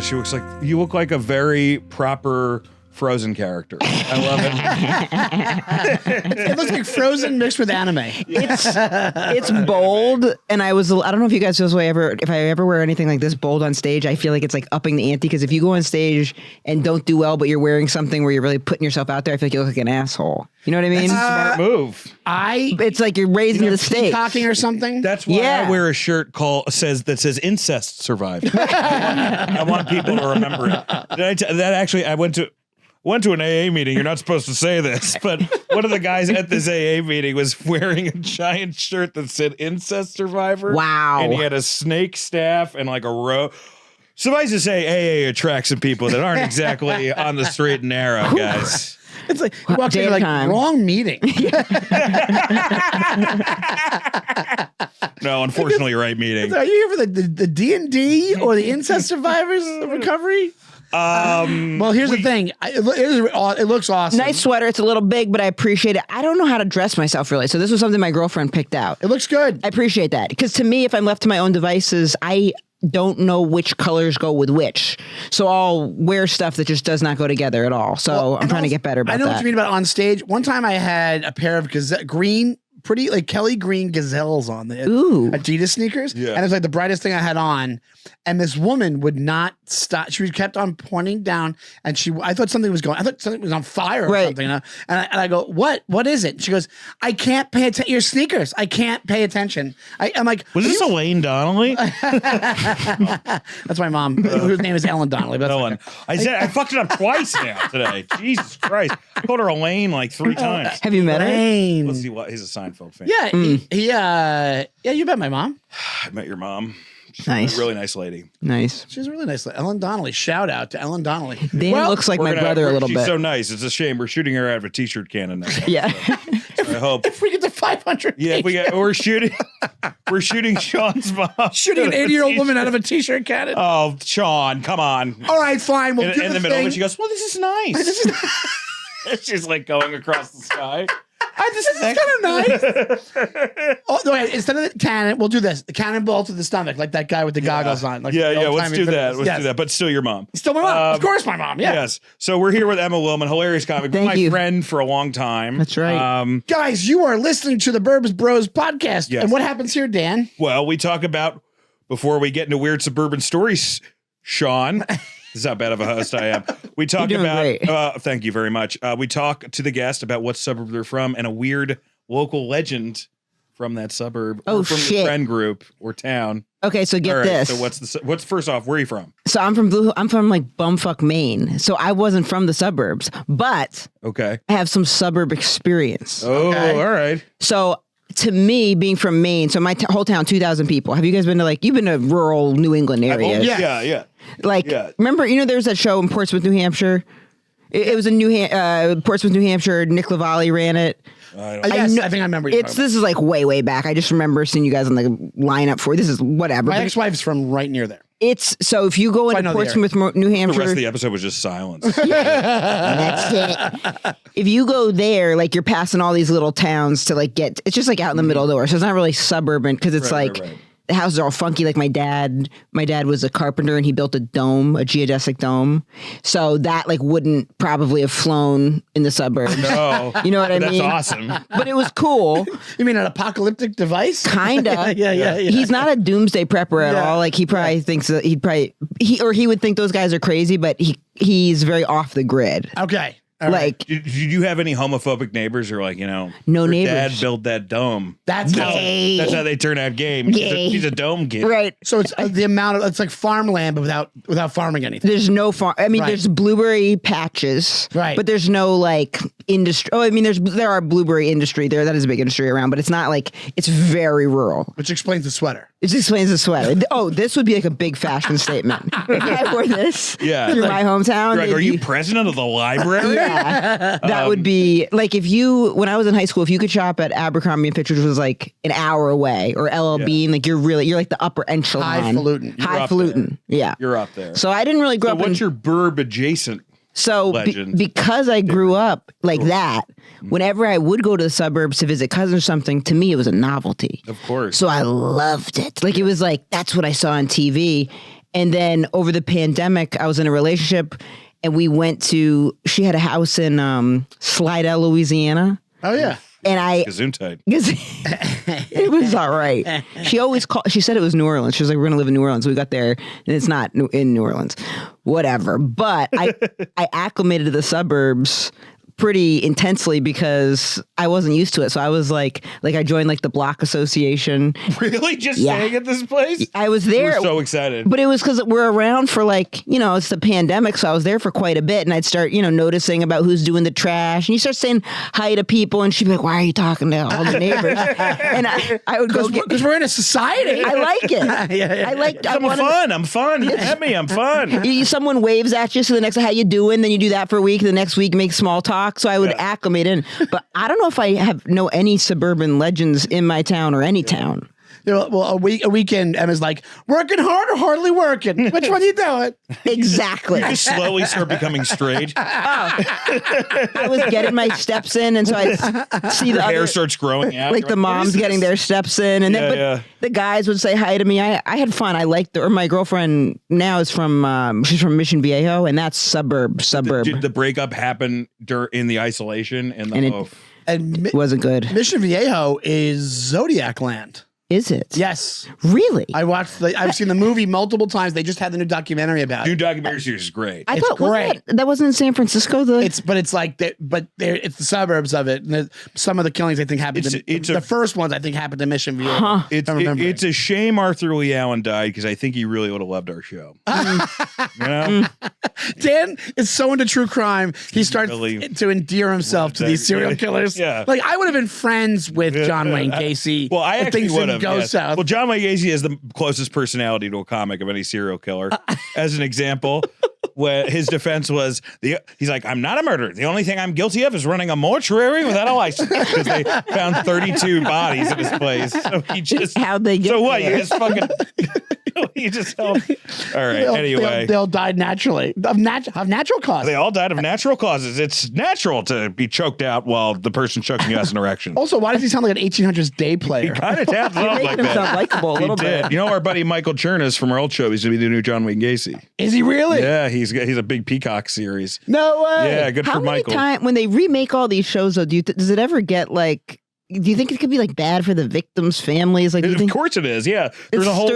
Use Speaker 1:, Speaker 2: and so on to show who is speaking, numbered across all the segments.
Speaker 1: she looks like you look like a very proper Frozen character. I love it.
Speaker 2: It looks like Frozen mixed with anime.
Speaker 3: It's bold, and I don't know if you guys feel this way ever. If I ever wear anything like this bold on stage, I feel like it's like upping the ante. Because if you go on stage and don't do well, but you're wearing something where you're really putting yourself out there, I feel like you look like an asshole. You know what I mean?
Speaker 1: That's a smart move.
Speaker 3: It's like you're raising the stakes.
Speaker 2: Peacocking or something?
Speaker 1: That's why I wear a shirt that says incest survived. I want people to remember it. I went to an AA meeting. You're not supposed to say this, but one of the guys at this AA meeting was wearing a giant shirt that said incest survivor.
Speaker 3: Wow.
Speaker 1: And he had a snake staff and like a row. Suffice to say, AA attracts some people that aren't exactly on the straight and narrow, guys.
Speaker 2: It's like you walked in like wrong meeting.
Speaker 1: No, unfortunately, right meeting.
Speaker 2: Are you here for the D&D or the incest survivors recovery? Well, here's the thing. It looks awesome.
Speaker 3: Nice sweater. It's a little big, but I appreciate it. I don't know how to dress myself really. So this was something my girlfriend picked out.
Speaker 2: It looks good.
Speaker 3: I appreciate that. Because to me, if I'm left to my own devices, I don't know which colors go with which. So I'll wear stuff that just does not go together at all. So I'm trying to get better about that.
Speaker 2: I know what you mean about on stage. One time I had a pair of green, pretty like Kelly green gazelles on the Adidas sneakers. Yeah. And it was like the brightest thing I had on. And this woman would not stop. She kept on pointing down, and I thought something was going. I thought something was on fire or something. And I go, what? What is it? She goes, I can't pay attention. Your sneakers. I can't pay attention. I'm like,
Speaker 1: was this Elaine Donnelly?
Speaker 2: That's my mom, whose name is Ellen Donnelly. But
Speaker 1: Ellen. I fucked it up twice now today. Jesus Christ. I called her Elaine like 3 times.
Speaker 3: Have you met her?
Speaker 1: Let's see what. He's a Seinfeld fan.
Speaker 2: Yeah, you met my mom.
Speaker 1: I met your mom. She's
Speaker 3: nice.
Speaker 1: a really nice lady.
Speaker 3: Nice.
Speaker 2: She's a really nice lady. Ellen Donnelly. Shout out to Ellen Donnelly.
Speaker 3: Dan looks like my brother a little bit.
Speaker 1: She's so nice. It's a shame. We're shooting her out of a t-shirt cannon now.
Speaker 3: Yeah.
Speaker 1: So I hope.
Speaker 2: If we get to 500.
Speaker 1: Yeah, we're shooting Sean's mom.
Speaker 2: Shooting an 80-year-old woman out of a t-shirt cannon.
Speaker 1: Oh, Sean, come on.
Speaker 2: All right, fine. We'll do
Speaker 1: in the middle of it, she goes, well, this is nice. She's like going across the sky.
Speaker 2: This is kind of nice. Instead of the cannon, we'll do this. The cannonball to the stomach, like that guy with the goggles on. Like
Speaker 1: let's do that. Let's do that. But still your mom.
Speaker 2: Still my mom. Of course my mom, yeah.
Speaker 1: Yes. So we're here with Emma Willmann, hilarious comic. My friend for a long time.
Speaker 3: That's right.
Speaker 2: Guys, you are listening to the Burbs Bros podcast.
Speaker 1: Yes.
Speaker 2: And what happens here, Dan?
Speaker 1: Well, we talk about, before we get into weird suburban stories, Sean... This is how bad of a host I am. We talk about, thank you very much. We talk to the guest about what suburb they're from and a weird local legend from that suburb.
Speaker 3: Oh,
Speaker 1: or from the friend group or town.
Speaker 3: Okay, so get this.
Speaker 1: So what's first off, where are you from?
Speaker 3: So I'm from like bumfuck Maine. So I wasn't from the suburbs, but I have some suburb experience.
Speaker 1: Oh, all right.
Speaker 3: So to me, being from Maine, so my whole town, 2,000 people. Have you guys been to you've been to rural New England areas?
Speaker 1: Yeah.
Speaker 3: Remember, there was that show in Portsmouth, New Hampshire? It was in Portsmouth, New Hampshire. Nick LaValle ran it.
Speaker 2: I think I remember.
Speaker 3: This is like way back. I just remember seeing you guys on the lineup for this is whatever.
Speaker 2: My ex-wife's from right near there.
Speaker 3: It's so if you go into Portsmouth, New Hampshire,
Speaker 1: the rest of the episode was just silence.
Speaker 3: That's it. If you go there, you're passing all these little towns to it's just out in the middle of nowhere. So it's not really suburban because it's right. The houses are all funky. Like my dad was a carpenter and he built a geodesic dome. So that wouldn't probably have flown in the suburbs.
Speaker 1: No.
Speaker 3: You know what I mean?
Speaker 1: That's awesome.
Speaker 3: But it was cool.
Speaker 2: You mean an apocalyptic device?
Speaker 3: Kinda.
Speaker 2: Yeah.
Speaker 3: He's not a doomsday prepper at all. He probably thinks that he would think those guys are crazy, but he's very off the grid.
Speaker 2: Okay.
Speaker 1: Did you have any homophobic neighbors who are
Speaker 3: no neighbors?
Speaker 1: Dad built that dome.
Speaker 2: That's gay.
Speaker 1: That's how they turn out gay. He's a dome kid.
Speaker 3: Right.
Speaker 2: So it's the amount of, it's like farmland, but without farming anything.
Speaker 3: There's no farm. I mean, there's blueberry patches.
Speaker 2: Right.
Speaker 3: But there's no industry. Oh, I mean, there are blueberry industry there. That is a big industry around, but it's not it's very rural.
Speaker 2: Which explains the sweater.
Speaker 3: It explains the sweater. Oh, this would be a big fashion statement. If I wore this through my hometown.
Speaker 1: Are you president of the library?
Speaker 3: Yeah. That would be when I was in high school, if you could shop at Abercrombie and Fitch, which was an hour away, or LL Bean, you're the upper echelon.
Speaker 2: Highfalutin.
Speaker 3: Yeah.
Speaker 1: You're up there.
Speaker 3: So I didn't really grow up.
Speaker 1: What's your burb adjacent?
Speaker 3: So because I grew up that, whenever I would go to the suburbs to visit cousins or something, to me it was a novelty.
Speaker 1: Of course.
Speaker 3: So I loved it. It was that's what I saw on TV. And then over the pandemic, I was in a relationship and she had a house in Slidell, Louisiana.
Speaker 2: Oh, yeah.
Speaker 3: And
Speaker 1: Gesundheit.
Speaker 3: It was all right. She always called. She said it was New Orleans. She was like, "We're gonna live in New Orleans." We got there, and it's not in New Orleans. Whatever. But I acclimated to the suburbs pretty intensely because I wasn't used to it. So I was like I joined like the block association.
Speaker 1: Really? Just staying at this place?
Speaker 3: I was there.
Speaker 1: You were so excited.
Speaker 3: But it was because we're around for like, it's the pandemic. So I was there for quite a bit and I'd start, noticing about who's doing the trash. And you start saying hi to people and she'd be like, why are you talking to all the neighbors? And I would go
Speaker 2: because we're in a society.
Speaker 3: I like it. I like
Speaker 1: I'm fun. You met me. I'm fun.
Speaker 3: Someone waves at you. So the next, how you doing? Then you do that for a week. The next week, make small talk. So I would acclimate in. But I don't know if I know any suburban legends in my town or any town.
Speaker 2: Well, a weekend, Emma's like, working hard or hardly working? Which one you doing?
Speaker 3: Exactly.
Speaker 1: You just slowly start becoming straight.
Speaker 3: I was getting my steps in, and so I see the
Speaker 1: hair starts growing out.
Speaker 3: Like the moms getting their steps in, and then the guys would say hi to me. I had fun. I liked or my girlfriend now is from she's from Mission Viejo, and that's suburb.
Speaker 1: Did the breakup happen in the isolation
Speaker 2: and
Speaker 3: it wasn't good.
Speaker 2: Mission Viejo is Zodiac Land.
Speaker 3: Is it?
Speaker 2: Yes.
Speaker 3: Really?
Speaker 2: I've seen the movie multiple times. They just had the new documentary about it.
Speaker 1: New documentary series is great.
Speaker 3: I thought great. That wasn't in San Francisco.
Speaker 2: It's the suburbs of it. And some of the killings I think happened. The first ones I think happened to Mission Viejo.
Speaker 3: Huh.
Speaker 1: It's a shame Arthur Lee Allen died because I think he really would have loved our show.
Speaker 2: Dan is so into true crime. He starts to endear himself to these serial killers.
Speaker 1: Yeah.
Speaker 2: Like I would have been friends with John Wayne Gacy.
Speaker 1: Well, I actually would have.
Speaker 2: South.
Speaker 1: Well, John Wayne Gacy is the closest personality to a comic of any serial killer. As an example, where his defense was, he's like, I'm not a murderer. The only thing I'm guilty of is running a mortuary without a license because they found 32 bodies in his place. So he just
Speaker 3: how'd they get
Speaker 1: so what?
Speaker 3: there?
Speaker 1: You just fucking you just helped. All right. Anyway,
Speaker 2: they all died naturally of natural causes.
Speaker 1: They all died of natural causes. It's natural to be choked out while the person choking you has an erection.
Speaker 2: Also, why does he sound like an 1800s day player?
Speaker 1: He kind of sounds like that.
Speaker 3: Sound likable a little bit.
Speaker 1: You know our buddy Michael Chernas from our old show. He's gonna be the new John Wayne Gacy.
Speaker 2: Is he really?
Speaker 1: Yeah, he's a big Peacock series.
Speaker 2: No way.
Speaker 1: Yeah, good for Michael.
Speaker 3: How many times when they remake all these shows though, does it ever get like? Do you think it could be like bad for the victims' families? Like,
Speaker 1: of course it is. Yeah, there was a whole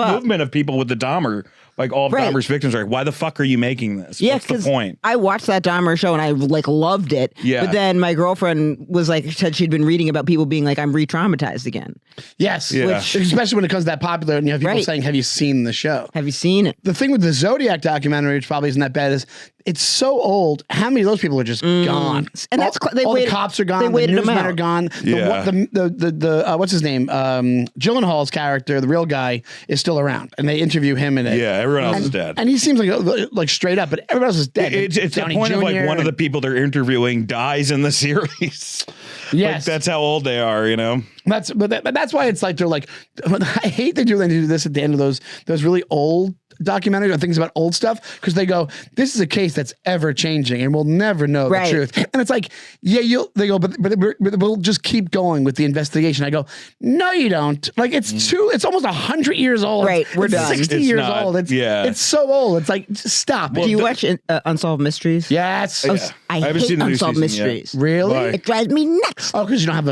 Speaker 1: movement of people with the Dahmer. Like all of Dahmer's victims are like, why the fuck are you making this?
Speaker 3: Yeah,
Speaker 1: what's the point?
Speaker 3: I watched that Dahmer show and I like loved it.
Speaker 1: Yeah.
Speaker 3: But then my girlfriend was like, said she'd been reading about people being like, I'm re-traumatized again.
Speaker 2: Yes.
Speaker 1: Yeah.
Speaker 2: Especially when it comes that popular and you have people saying, have you seen the show?
Speaker 3: Have you seen it?
Speaker 2: The thing with the Zodiac documentary, which probably isn't that bad, is it's so old. How many of those people are just gone?
Speaker 3: And that's
Speaker 2: all the cops are gone.
Speaker 3: They waited
Speaker 2: the newsmen
Speaker 3: them out.
Speaker 2: are gone.
Speaker 1: Yeah.
Speaker 2: The what's his name? Gyllenhaal's character, the real guy, is still around, and they interview him in it.
Speaker 1: Yeah, everyone else is dead.
Speaker 2: And he seems like straight up, but everyone else is dead.
Speaker 1: It's the point of like one of the people they're interviewing dies in the series.
Speaker 2: Yes,
Speaker 1: that's how old they are. You know.
Speaker 2: That's why it's like they're like. I hate they do this at the end of those really old documentaries or things about old stuff because they go, this is a case that's ever changing and we'll never know the truth. And it's like, they go, but we'll just keep going with the investigation. I go, no, you don't. Like it's almost 100 years old.
Speaker 3: Right, we're done.
Speaker 2: 60 years old. It's so old. It's like, just stop.
Speaker 3: Do you watch Unsolved Mysteries?
Speaker 2: Yes.
Speaker 3: I
Speaker 1: haven't
Speaker 3: hate
Speaker 1: seen the new
Speaker 3: Unsolved
Speaker 1: season
Speaker 3: Mysteries.
Speaker 1: yet.
Speaker 2: Really?
Speaker 1: Why?
Speaker 3: It drives me nuts.
Speaker 2: Oh, because you don't have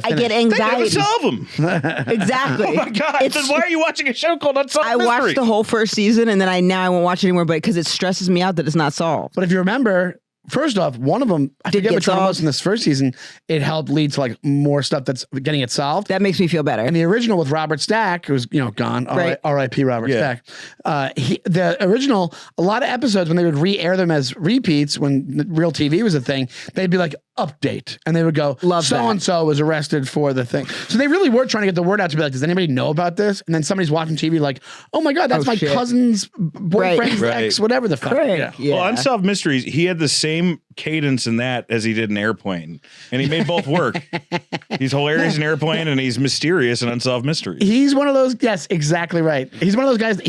Speaker 3: I get anxiety.
Speaker 1: They never solve them.
Speaker 3: Exactly.
Speaker 1: Oh my god! Then why are you watching a show called Unsolved Mysteries?
Speaker 3: I watched the whole first season and then I won't watch it anymore, but because it stresses me out that it's not solved.
Speaker 2: But if you remember, first off, one of them, I forget which one was in this first season, it helped lead to like more stuff that's getting it solved.
Speaker 3: That makes me feel better.
Speaker 2: And the original with Robert Stack, who's gone, R.I.P. Robert Stack. The original, a lot of episodes when they would re-air them as repeats when real TV was a thing, they'd be like update, and they would go, so and so was arrested for the thing. So they really were trying to get the word out to be like, does anybody know about this? And then somebody's watching TV like, oh my god, that's my cousin's boyfriend's ex, whatever the fuck.
Speaker 3: Yeah.
Speaker 1: Well, Unsolved Mysteries, he had the same cadence in that as he did in Airplane, and he made both work. He's hilarious in Airplane, and he's mysterious in Unsolved Mysteries.
Speaker 2: He's one of those. Yes, exactly right. He's one of those guys.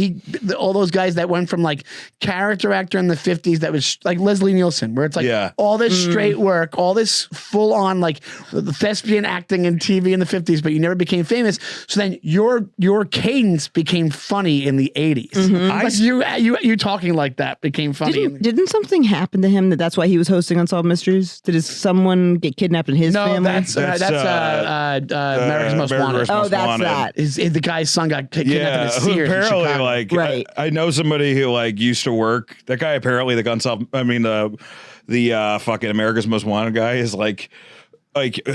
Speaker 2: All those guys that went from like character actor in the 50s that was like Leslie Nielsen, where it's like all this straight work, all this full on like the thespian acting in TV in the 50s, but you never became famous. So then your cadence became funny in the 80s. Like you talking like that became funny.
Speaker 3: Didn't something happen to him that's why he was hosting Unsolved Mysteries? Did someone get kidnapped in his family?
Speaker 2: That's America's Most Wanted.
Speaker 3: Oh, that's that.
Speaker 2: The guy's son got kidnapped in Sears.
Speaker 1: Apparently, like,
Speaker 3: right.
Speaker 1: I know somebody who like used to work. That guy apparently, the fucking America's Most Wanted guy is like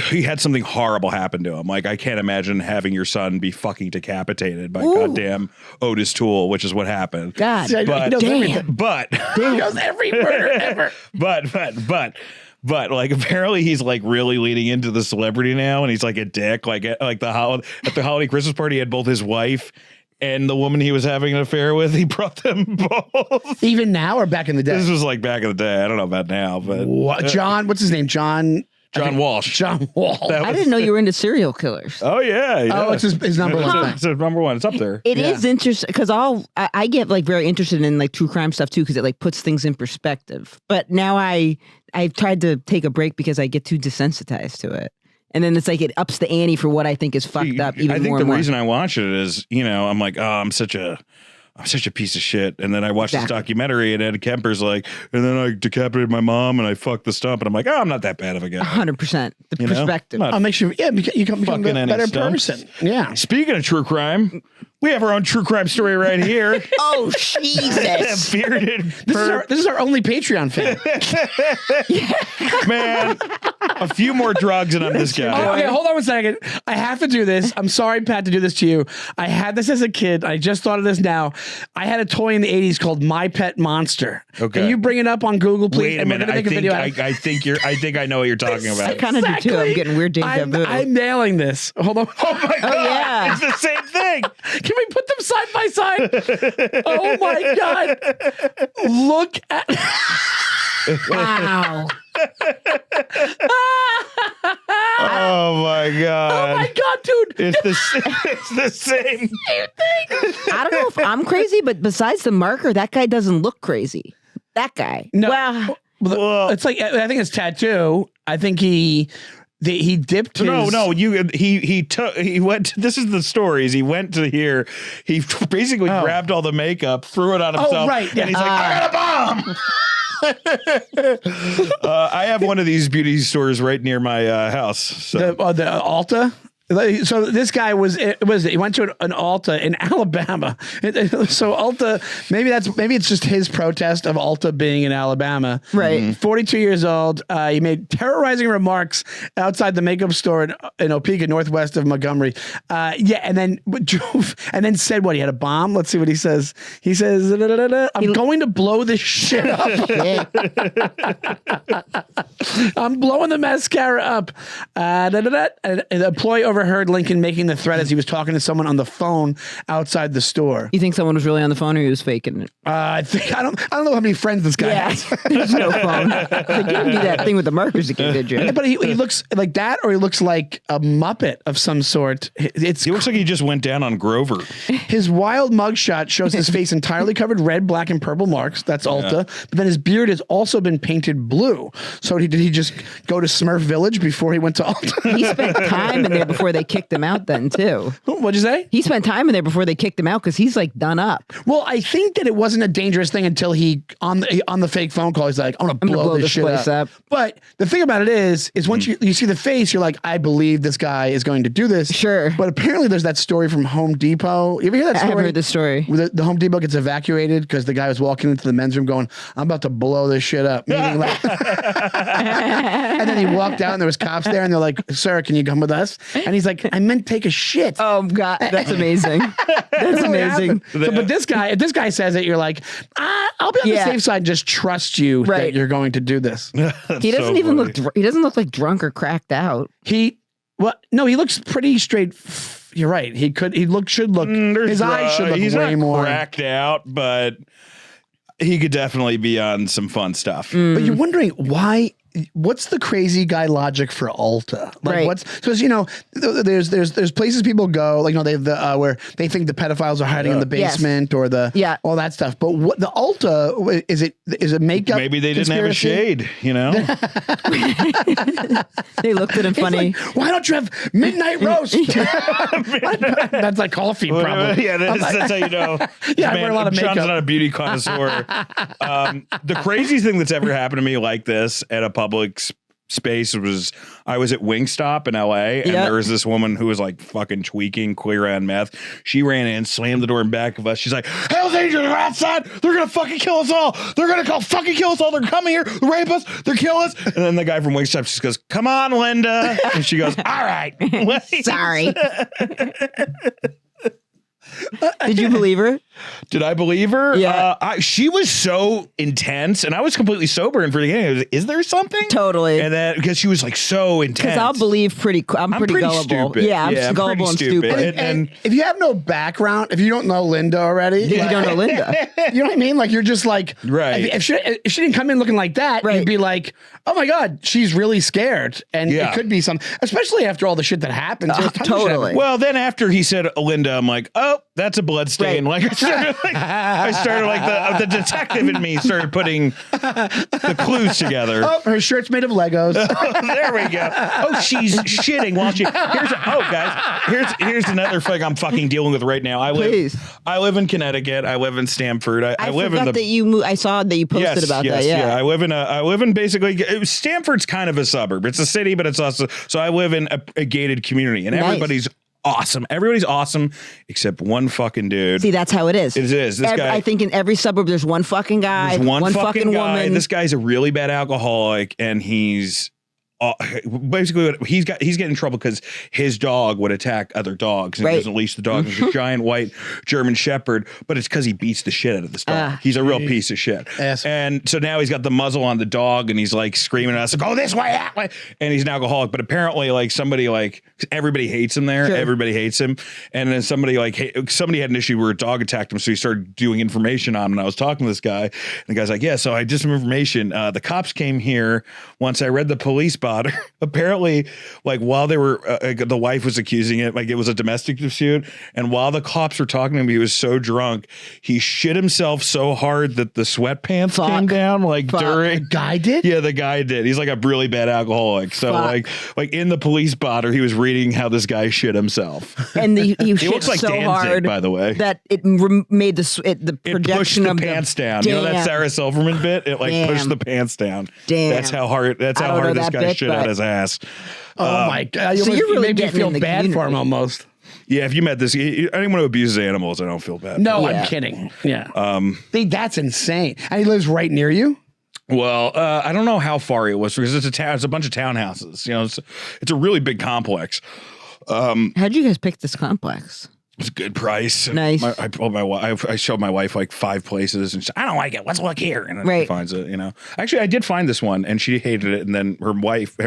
Speaker 1: he had something horrible happen to him. Like, I can't imagine having your son be fucking decapitated by goddamn Otis Toole, which is what happened.
Speaker 3: God,
Speaker 1: but
Speaker 2: he knows every murder ever.
Speaker 1: But like apparently he's like really leaning into the celebrity now, and he's like a dick. Like at the holiday Christmas party, he had both his wife and the woman he was having an affair with. He brought them both.
Speaker 2: Even now or back in the day?
Speaker 1: This was like back in the day. I don't know about now, but
Speaker 2: what's his name? John
Speaker 1: Walsh.
Speaker 2: John Walsh.
Speaker 3: I didn't know you were into serial killers.
Speaker 1: Oh yeah.
Speaker 2: Oh, it's his number one thing.
Speaker 1: It's number one. It's up there.
Speaker 3: It is interesting because I get like very interested in like true crime stuff too because it like puts things in perspective. But now I've tried to take a break because I get too desensitized to it. And then it's like it ups the ante for what I think is fucked up even more.
Speaker 1: I think
Speaker 3: the
Speaker 1: the reason I watch it is, I'm like, oh, I'm such a piece of shit. And then I watched this documentary, and Ed Kemper's like, and then I decapitated my mom and I fucked the stump. And I'm like, oh, I'm not that bad of a guy.
Speaker 3: 100%. The perspective.
Speaker 2: I'll make sure, you become a better person. Yeah.
Speaker 1: Speaking of true crime, we have our own true crime story right here.
Speaker 3: Oh, Jesus.
Speaker 1: Bearded.
Speaker 2: This is our only Patreon fan.
Speaker 1: Man, a few more drugs and I'm this guy.
Speaker 2: Okay, hold on 1 second. I have to do this. I'm sorry, Pat, to do this to you. I had this as a kid. I just thought of this now. I had a toy in the 80s called My Pet Monster.
Speaker 1: Okay.
Speaker 2: Can you bring it up on Google, please?
Speaker 1: Wait a minute. I think I know what you're talking about.
Speaker 3: I kind of do too. I'm getting weird deja vu.
Speaker 2: I'm nailing this. Hold on.
Speaker 1: Oh my God.
Speaker 3: Yeah.
Speaker 1: It's the same thing.
Speaker 2: Can we put them side by side? Oh my God. Look at.
Speaker 3: Wow.
Speaker 1: Oh my God.
Speaker 2: Oh my God, dude.
Speaker 1: It's the same thing.
Speaker 3: I don't know if I'm crazy, but besides the marker, that guy doesn't look crazy. That guy.
Speaker 2: No.
Speaker 3: Well,
Speaker 2: It's like, I think it's tattoo. I think he dipped his...
Speaker 1: He went, this is the stories. He went to here. He basically grabbed all the makeup, threw it on himself.
Speaker 2: Oh, right. Yeah.
Speaker 1: And he's like, I got a bomb. I have one of these beauty stores right near my house. So.
Speaker 2: The Ulta? So this guy he went to an Ulta in Alabama. So Ulta, maybe it's just his protest of Ulta being in Alabama.
Speaker 3: Right.
Speaker 2: 42 years old. He made terrorizing remarks outside the makeup store in Opeka, northwest of Montgomery. And then drove and then said what? He had a bomb. Let's see what he says. He says, I'm going to blow this shit up. I'm blowing the mascara up. An employee overheard Lincoln making the threat as he was talking to someone on the phone outside the store.
Speaker 3: You think someone was really on the phone or he was faking it?
Speaker 2: I don't know how many friends this guy has.
Speaker 3: There's no phone. Like, you didn't do that thing with the markers again, did you?
Speaker 2: But he looks like that, or he looks like a Muppet of some sort.
Speaker 1: He looks like he just went down on Grover.
Speaker 2: His wild mugshot shows his face entirely covered red, black, and purple marks. That's Ulta. But then his beard has also been painted blue. So did he just go to Smurf Village before he went to Ulta?
Speaker 3: He spent time in there before they kicked him out then too.
Speaker 2: What'd you say?
Speaker 3: He spent time in there before they kicked him out because he's like done up.
Speaker 2: Well, I think that it wasn't a dangerous thing until he on the fake phone call, he's like, I'm gonna blow this shit
Speaker 3: place up.
Speaker 2: But the thing about it is once you see the face, you're like, I believe this guy is going to do this.
Speaker 3: Sure.
Speaker 2: But apparently there's that story from Home Depot. You ever hear that story?
Speaker 3: I have heard the story.
Speaker 2: The Home Depot gets evacuated because the guy was walking into the men's room going, I'm about to blow this shit up. Meaning like, and then he walked out and there was cops there and they're like, sir, can you come with us? And he's like, I meant take a shit.
Speaker 3: Oh God, that's amazing. That's amazing.
Speaker 2: So, but if this guy says it, you're like, I'll be on the safe side and just trust you that you're going to do do this.
Speaker 3: He doesn't even look. He doesn't look like drunk or cracked out.
Speaker 2: He looks pretty straight. You're right. He should look. His eyes should look
Speaker 1: he's
Speaker 2: way
Speaker 1: not
Speaker 2: more
Speaker 1: cracked out, but he could definitely be on some fun stuff.
Speaker 2: But you're wondering why what's the crazy guy logic for Ulta? Like
Speaker 3: Right.
Speaker 2: what's because there's places people go like they have the where they think the pedophiles are hiding in the basement or the all that stuff. But what the Ulta is it makeup?
Speaker 1: Maybe they didn't have a shade,
Speaker 3: They looked at him funny.
Speaker 2: Like, why don't you have midnight roast? That's like coffee, probably.
Speaker 1: Yeah, that's how you know.
Speaker 2: Yeah, I wear a lot of
Speaker 1: Sean's
Speaker 2: makeup.
Speaker 1: not a beauty connoisseur. The craziest thing that's ever happened to me like this at a public space was I was at Wingstop in LA and there was this woman who was like fucking tweaking queer on meth. She ran in, slammed the door in back of us. She's like, Hell's Angels are outside. They're gonna fucking kill us all. They're gonna fucking kill us all. They're coming here, rape us, they're kill us. And then the guy from Wingstop just goes, come on, Linda. And she goes, all right.
Speaker 3: Sorry. Did you believe her?
Speaker 1: Did I believe her?
Speaker 3: Yeah.
Speaker 1: She was so intense, and I was completely sober. And for the beginning, I was like, is there something?
Speaker 3: Totally.
Speaker 1: And then because she was like so intense.
Speaker 3: Because I'll believe I'm pretty gullible.
Speaker 1: Stupid.
Speaker 3: Yeah, I'm gullible and stupid.
Speaker 2: And if you have no background, if you don't know Linda already,
Speaker 3: you don't know Linda.
Speaker 2: You know what I mean? Like you're just like,
Speaker 1: right.
Speaker 2: If she didn't come in looking like that, you'd be like, oh my God, she's really scared. And it could be something, especially after all the shit that happened.
Speaker 3: Totally.
Speaker 1: Well, then after he said Linda, I'm like, oh, that's a blood stain. Right. Like I started like the detective in me started putting the clues together.
Speaker 2: Oh, her shirt's made of Legos.
Speaker 1: There we go. Oh, she's shitting while she. Here's another thing I'm fucking dealing with right now. I live in Connecticut. I live in Stamford. I live in the.
Speaker 3: That you moved. I saw that you posted about that. Yeah.
Speaker 1: I live in basically Stamford's kind of a suburb. It's a city, but it's also so I live in a gated community, and everybody's awesome. Everybody's awesome except one fucking dude.
Speaker 3: See, that's how it is.
Speaker 1: It is. This guy,
Speaker 3: I think in every suburb there's one fucking guy, one fucking
Speaker 1: guy.
Speaker 3: woman.
Speaker 1: This guy's a really bad alcoholic, and he's basically he's getting in trouble because his dog would attack other dogs and he doesn't leash the dog. He's a giant white German Shepherd, but it's because he beats the shit out of this dog. He's a real piece of shit. And so now he's got the muzzle on the dog and he's like screaming at us, go this way, that way. And he's an alcoholic, but apparently like somebody like everybody hates him there. Sure. Everybody hates him. And then somebody had an issue where a dog attacked him, so he started doing information on him. And I was talking to this guy, and the guy's like, yeah, so I did some information. The cops came here once I read the police spotter. Apparently, like while they were, the wife was accusing it, like it was a domestic dispute. And while the cops were talking to him, he was so drunk, he shit himself so hard that the sweatpants came down. Like during
Speaker 2: the guy did?
Speaker 1: Yeah, the guy did. He's like a really bad alcoholic. So like in the police spotter, he was reading how this guy shit himself.
Speaker 3: And he shit
Speaker 1: looks like
Speaker 3: so
Speaker 1: Danzig,
Speaker 3: hard,
Speaker 1: by the way,
Speaker 3: that it made the projection
Speaker 1: of the pants down. Damn. You know that Sarah Silverman bit? It like pushed the pants down.
Speaker 3: Damn.
Speaker 1: That's how hard. That's how hard this guy shit out his ass.
Speaker 2: Oh my God! So you really made me feel bad for him almost.
Speaker 1: Yeah, if you met this, anyone who abuses animals, I don't feel bad.
Speaker 2: No, I'm kidding. Yeah. That's insane. And he lives right near you?
Speaker 1: Well, I don't know how far it was because it's a town. It's a bunch of townhouses. You know, it's a really big complex.
Speaker 3: How'd you guys pick this complex?
Speaker 1: It's a good price.
Speaker 3: Nice.
Speaker 1: I showed my wife like 5 places, and she said, I don't like it. Let's look here. And then she finds it. You know, actually, I did find this one, and she hated it. And then her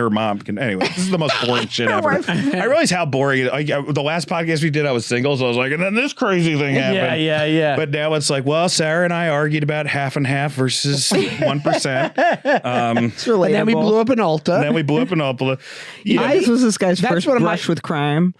Speaker 1: mom. Anyway, this is the most boring shit ever. I realized how boring. The last podcast we did, I was single, so I was like, and then this crazy thing happened.
Speaker 2: Yeah.
Speaker 1: But now it's like, well, Sarah and I argued about half and half versus 1%.
Speaker 3: It's relatable.
Speaker 2: And then we blew up an Ulta.
Speaker 3: Yeah, this was this guy's first brush with crime.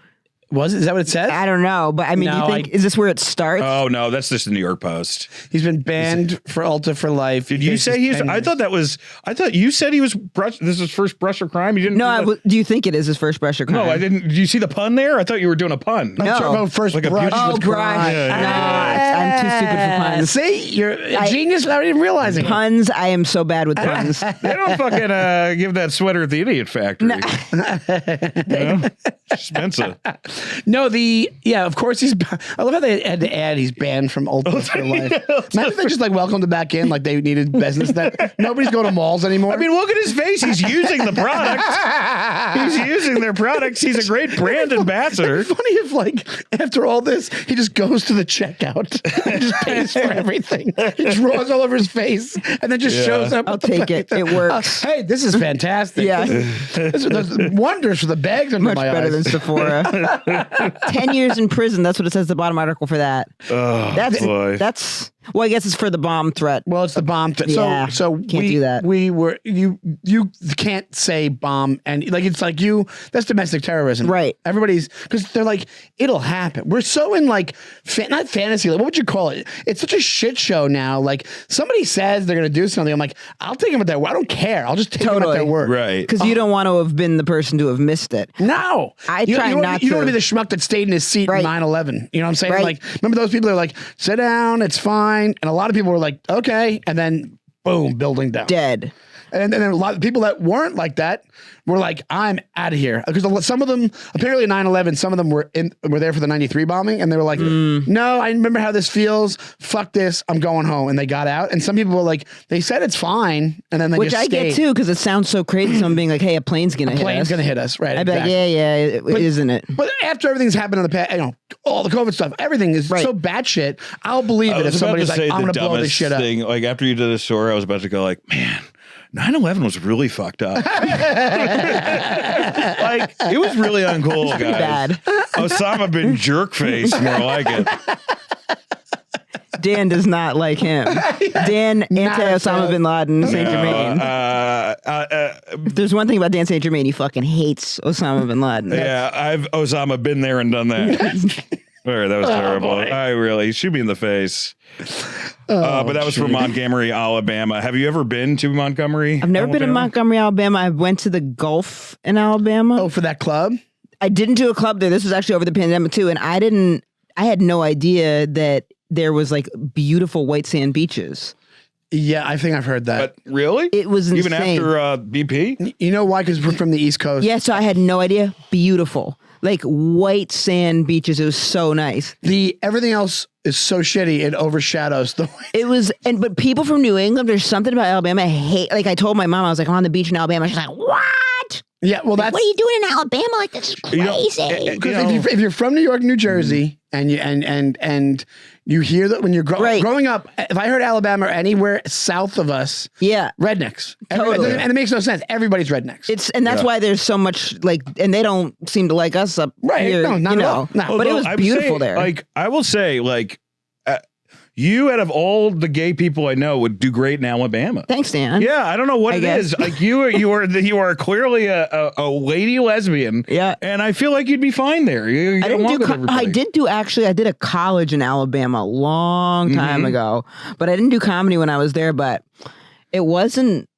Speaker 2: Was it? Is that what it says?
Speaker 3: I don't know, but I mean, do you think is this where it starts?
Speaker 1: Oh no, that's just the New York Post.
Speaker 2: He's been banned for Ulta for life.
Speaker 1: Did you say he's? I thought you said he was. This is his first brush or crime. You didn't.
Speaker 3: No, do you think it is his first brush or crime?
Speaker 1: No, I didn't. Did you see the pun there? I thought you were doing a pun.
Speaker 3: No,
Speaker 2: I'm talking about first like brush with crime.
Speaker 3: I'm too stupid for puns.
Speaker 2: See, you're a genius without even realizing
Speaker 3: puns. I am so bad with puns.
Speaker 1: They don't fucking give that sweater at the Idiot Factory. No. Expensive.
Speaker 2: No, of course I love how they had to add he's banned from Ulta for life. Imagine if they just like welcomed him back in, like they needed business. That nobody's going to malls anymore.
Speaker 1: I mean, look at his face. He's using the product. He's using their products. He's a great brand ambassador.
Speaker 2: It's funny if like after all this, he just goes to the checkout and just pays for everything. He draws all over his face and then just shows up.
Speaker 3: I'll take it. It works.
Speaker 2: Hey, this is fantastic.
Speaker 3: Yeah,
Speaker 2: this does wonders for the bags under
Speaker 3: much
Speaker 2: my
Speaker 3: better
Speaker 2: eyes.
Speaker 3: than Sephora. 10 years in prison. That's what it says. The bottom article for that.
Speaker 1: Oh, boy.
Speaker 3: That's Well, I guess it's for the bomb threat.
Speaker 2: Well, it's the bomb threat.
Speaker 3: Yeah,
Speaker 2: So
Speaker 3: can't do that.
Speaker 2: You can't say bomb and like it's like that's domestic terrorism.
Speaker 3: Right.
Speaker 2: Everybody's because they're like, it'll happen. We're so in like not fantasy, like what would you call it? It's such a shit show now. Like somebody says they're gonna do something. I'm like, I'll take them at their word. I don't care. I'll just take them at their word.
Speaker 1: Right.
Speaker 3: Because you don't want to have been the person to have missed it.
Speaker 2: No.
Speaker 3: I try not to.
Speaker 2: You don't want to be the schmuck that stayed in his seat
Speaker 3: Right.
Speaker 2: in 9/11. You know what I'm saying?
Speaker 3: Right.
Speaker 2: Like, remember those people that are like, sit down, it's fine. And a lot of people were like, okay. And then boom, building down.
Speaker 3: Dead.
Speaker 2: And then a lot of people that weren't like that were like, I'm out of here. Because some of them, apparently 9/11, some of them were there for the 93 bombing. And they were like, no, I remember how this feels. Fuck this. I'm going home. And they got out. And some people were like, they said it's fine. And then they
Speaker 3: Which
Speaker 2: just
Speaker 3: I
Speaker 2: stayed.
Speaker 3: get too, because it sounds so crazy. Someone being like, hey, a plane's going to hit us.
Speaker 2: Plane's going to hit us. Right.
Speaker 3: I'd be like,
Speaker 2: exactly.
Speaker 3: isn't it?
Speaker 2: But after everything's happened in the past, all the COVID stuff, everything is so batshit. I'll believe it if somebody's like, I'm going to blow this shit up.
Speaker 1: Like after you did a story, I was about to go like, man, 9/11 was really fucked up. Like it was really uncool, guys.
Speaker 3: Bad.
Speaker 1: Osama bin Jerkface, more like it.
Speaker 3: Dan does not like him. Dan, anti-Osama bin Laden, Saint Germain. If there's one thing about Dan Saint Germain, he fucking hates Osama bin Laden.
Speaker 1: Yeah, I've Osama been there and done that. That was terrible.
Speaker 2: Boy.
Speaker 1: I really shoot me in the face. But that was from Montgomery, Alabama. Have you ever been to Montgomery?
Speaker 3: I've never been to Montgomery, Alabama. I went to the Gulf in Alabama.
Speaker 2: Oh, for that club?
Speaker 3: I didn't do a club there. This was actually over the pandemic too, and I had no idea that there was like beautiful white sand beaches.
Speaker 2: Yeah, I think I've heard that.
Speaker 1: But really?
Speaker 3: It was insane.
Speaker 1: Even after BP?
Speaker 2: You know why? Because we're from the East Coast.
Speaker 3: Yeah, so I had no idea. Beautiful. Like white sand beaches. It was so nice.
Speaker 2: Everything else is so shitty it overshadows the
Speaker 3: It was, but people from New England, there's something about Alabama I hate. Like I told my mom, I was like, I'm on the beach in Alabama. She's like, what?
Speaker 2: Yeah, well, that's
Speaker 3: what are you doing in Alabama? Like this is crazy.
Speaker 2: Because if you're from New York, New Jersey, and you hear that when you're growing up, if I heard Alabama or anywhere south of us, rednecks,
Speaker 3: Totally.
Speaker 2: and it makes no sense. Everybody's rednecks.
Speaker 3: That's why there's so much and they don't seem to like us up here.
Speaker 2: No, not at all. No.
Speaker 3: But it was beautiful there.
Speaker 1: Like I will say, like you out of all the gay people I know would do great in Alabama.
Speaker 3: Thanks, Dan.
Speaker 1: Yeah, I don't know what it is. Like you are clearly a lady lesbian.
Speaker 2: Yeah,
Speaker 1: and I feel like you'd be fine there.
Speaker 3: I did a college in Alabama a long time ago, but I didn't do comedy when I was there. But it wasn't.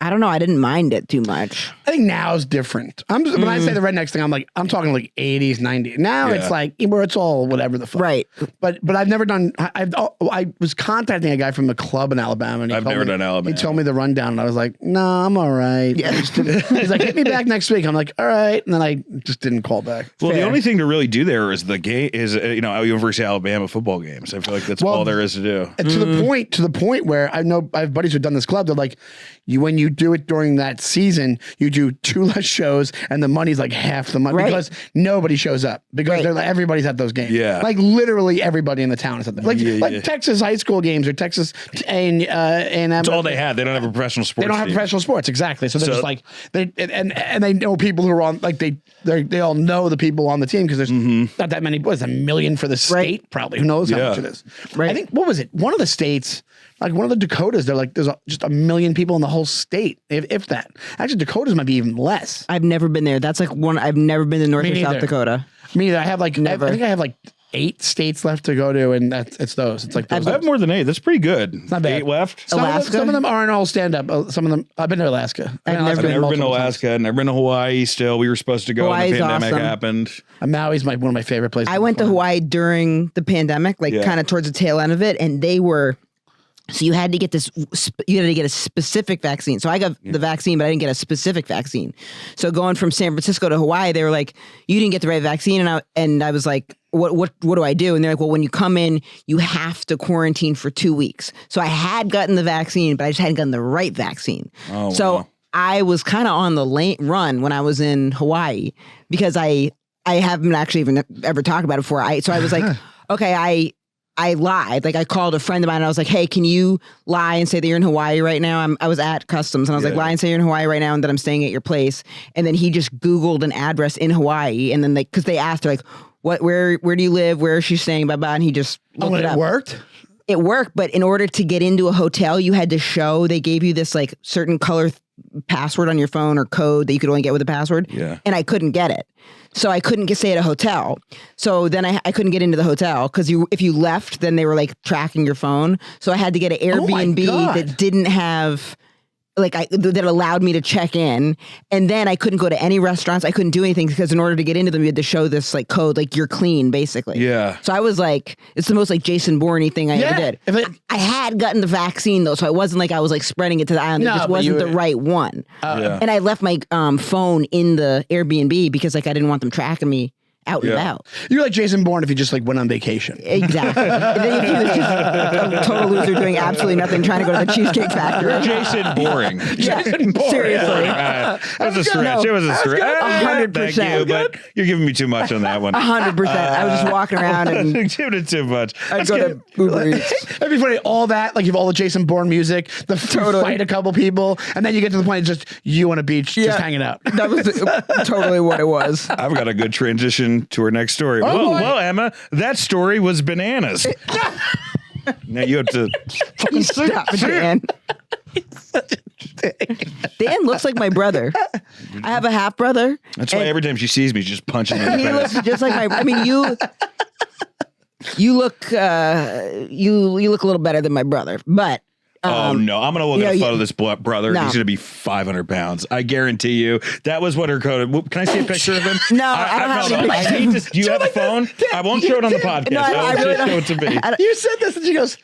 Speaker 3: I don't know. I didn't mind it too much.
Speaker 2: I think now is different. When I say the rednecks thing, I'm talking like 80s, 90s. Now it's like where it's all whatever the fuck.
Speaker 3: Right.
Speaker 2: But I've never done. I was contacting a guy from a club in Alabama. And
Speaker 1: I've never done Alabama.
Speaker 2: He told me the rundown, and I was like, no, I'm all right. Yeah. He's like, hit me back next week. I'm like, all right, and then I just didn't call back.
Speaker 1: Well, the only thing to really do there is University of Alabama football games. I feel like that's all there is to do.
Speaker 2: And to the point where I have buddies who've done this club. They're like, when you do it during that season, you do 2 less shows and the money's like half the money because nobody shows up because they're like, everybody's at those games.
Speaker 1: Yeah.
Speaker 2: Like literally everybody in the town is at that. Like Texas high school games or Texas and
Speaker 1: It's all they have. They don't have a professional sports.
Speaker 2: They don't have professional sports. Exactly. So they're just like, they know people who are on, like they all know the people on the team because there's not that many, a million for the state probably. Who knows how much it is. Right. I think, what was it? One of the states, like one of the Dakotas, they're like, there's just a million people in the whole state, if that. Actually, Dakotas might be even less.
Speaker 3: I've never been there. That's like I've never been to North or South Dakota.
Speaker 2: Me neither. I have like, I think I have like 8 states left to go to, and it's those. It's like those.
Speaker 1: I have more than 8. That's pretty good. It's
Speaker 2: not bad.
Speaker 1: 8 left.
Speaker 2: Some of them aren't all stand up. Some of them. I've been to Alaska.
Speaker 1: I've never been to Alaska. Never been to Hawaii. Still, we were supposed to go.
Speaker 3: Hawaii's
Speaker 1: and the pandemic
Speaker 3: awesome.
Speaker 1: happened.
Speaker 2: Maui's one of my favorite places.
Speaker 3: I went to Hawaii during the pandemic, kind of towards the tail end of it, and they were. So you had to get a specific vaccine. So I got the vaccine, but I didn't get a specific vaccine. So going from San Francisco to Hawaii, they were like, you didn't get the right vaccine. And I was like, what do I do? And they're like, well, when you come in, you have to quarantine for 2 weeks. So I had gotten the vaccine, but I just hadn't gotten the right vaccine. Oh, so wow. I was kind of on the run when I was in Hawaii because I haven't actually even ever talked about it before. So I was like, okay, I lied. Like I called a friend of mine and I was like, hey, can you lie and say that you're in Hawaii right now? I was at customs and I was like, lie and say you're in Hawaii right now and that I'm staying at your place. And then he just Googled an address in Hawaii. And then because they asked her like, where do you live? Where is she staying? Blah, blah. And he just looked it up.
Speaker 2: Worked?
Speaker 3: it worked, but in order to get into a hotel, you had to show, they gave you this like certain color password on your phone or code that you could only get with a password.
Speaker 1: Yeah.
Speaker 3: And I couldn't get it. So I couldn't stay at a hotel. So then I couldn't get into the hotel because if you left, then they were like tracking your phone. So I had to get an Airbnb that didn't have that allowed me to check in. And then I couldn't go to any restaurants. I couldn't do anything because in order to get into them, you had to show this like code, like you're clean, basically.
Speaker 1: Yeah.
Speaker 3: So I was like, it's the most like Jason Bourne-y thing I ever did. I had gotten the vaccine though, so it wasn't like I was like spreading it to the island. It just wasn't the right one. And I left my phone in the Airbnb because like I didn't want them tracking me out and about.
Speaker 2: You're like Jason Bourne if you just like went on vacation.
Speaker 3: Exactly. And then if he was just a total loser doing absolutely nothing, trying to go to the Cheesecake Factory.
Speaker 1: Jason Boring.
Speaker 3: Jason Boring. Seriously.
Speaker 1: It was a stretch. It was a stretch.
Speaker 3: 100%.
Speaker 1: Thank you, but you're giving me too much on that one.
Speaker 3: 100%. I was just walking around and
Speaker 1: giving it too much.
Speaker 3: I'd go to Uber Eats.
Speaker 2: That'd be funny. All that, like, you have all the Jason Bourne music, the fight a couple people, and then you get to the point it's just you on a beach just hanging out.
Speaker 3: That was totally what it was.
Speaker 1: I've got a good transition to our next story. Well, Emma, that story was bananas. Now you have to fucking
Speaker 3: stop it, Dan. Dan looks like my brother. I have a half brother.
Speaker 1: That's why every time she sees me, she's just punching me in the
Speaker 3: he
Speaker 1: face.
Speaker 3: looks just like my. I mean, you look you look a little better than my brother, but.
Speaker 1: Oh no! I'm gonna look at a photo of this brother. No. He's gonna be 500 pounds. I guarantee you. That was what her code. Can I see a picture of him?
Speaker 3: No, I don't have any
Speaker 1: I need to. Do you have a phone? I won't show it on the podcast.
Speaker 3: No,
Speaker 1: I will just show it to me.
Speaker 2: You said this, and she goes.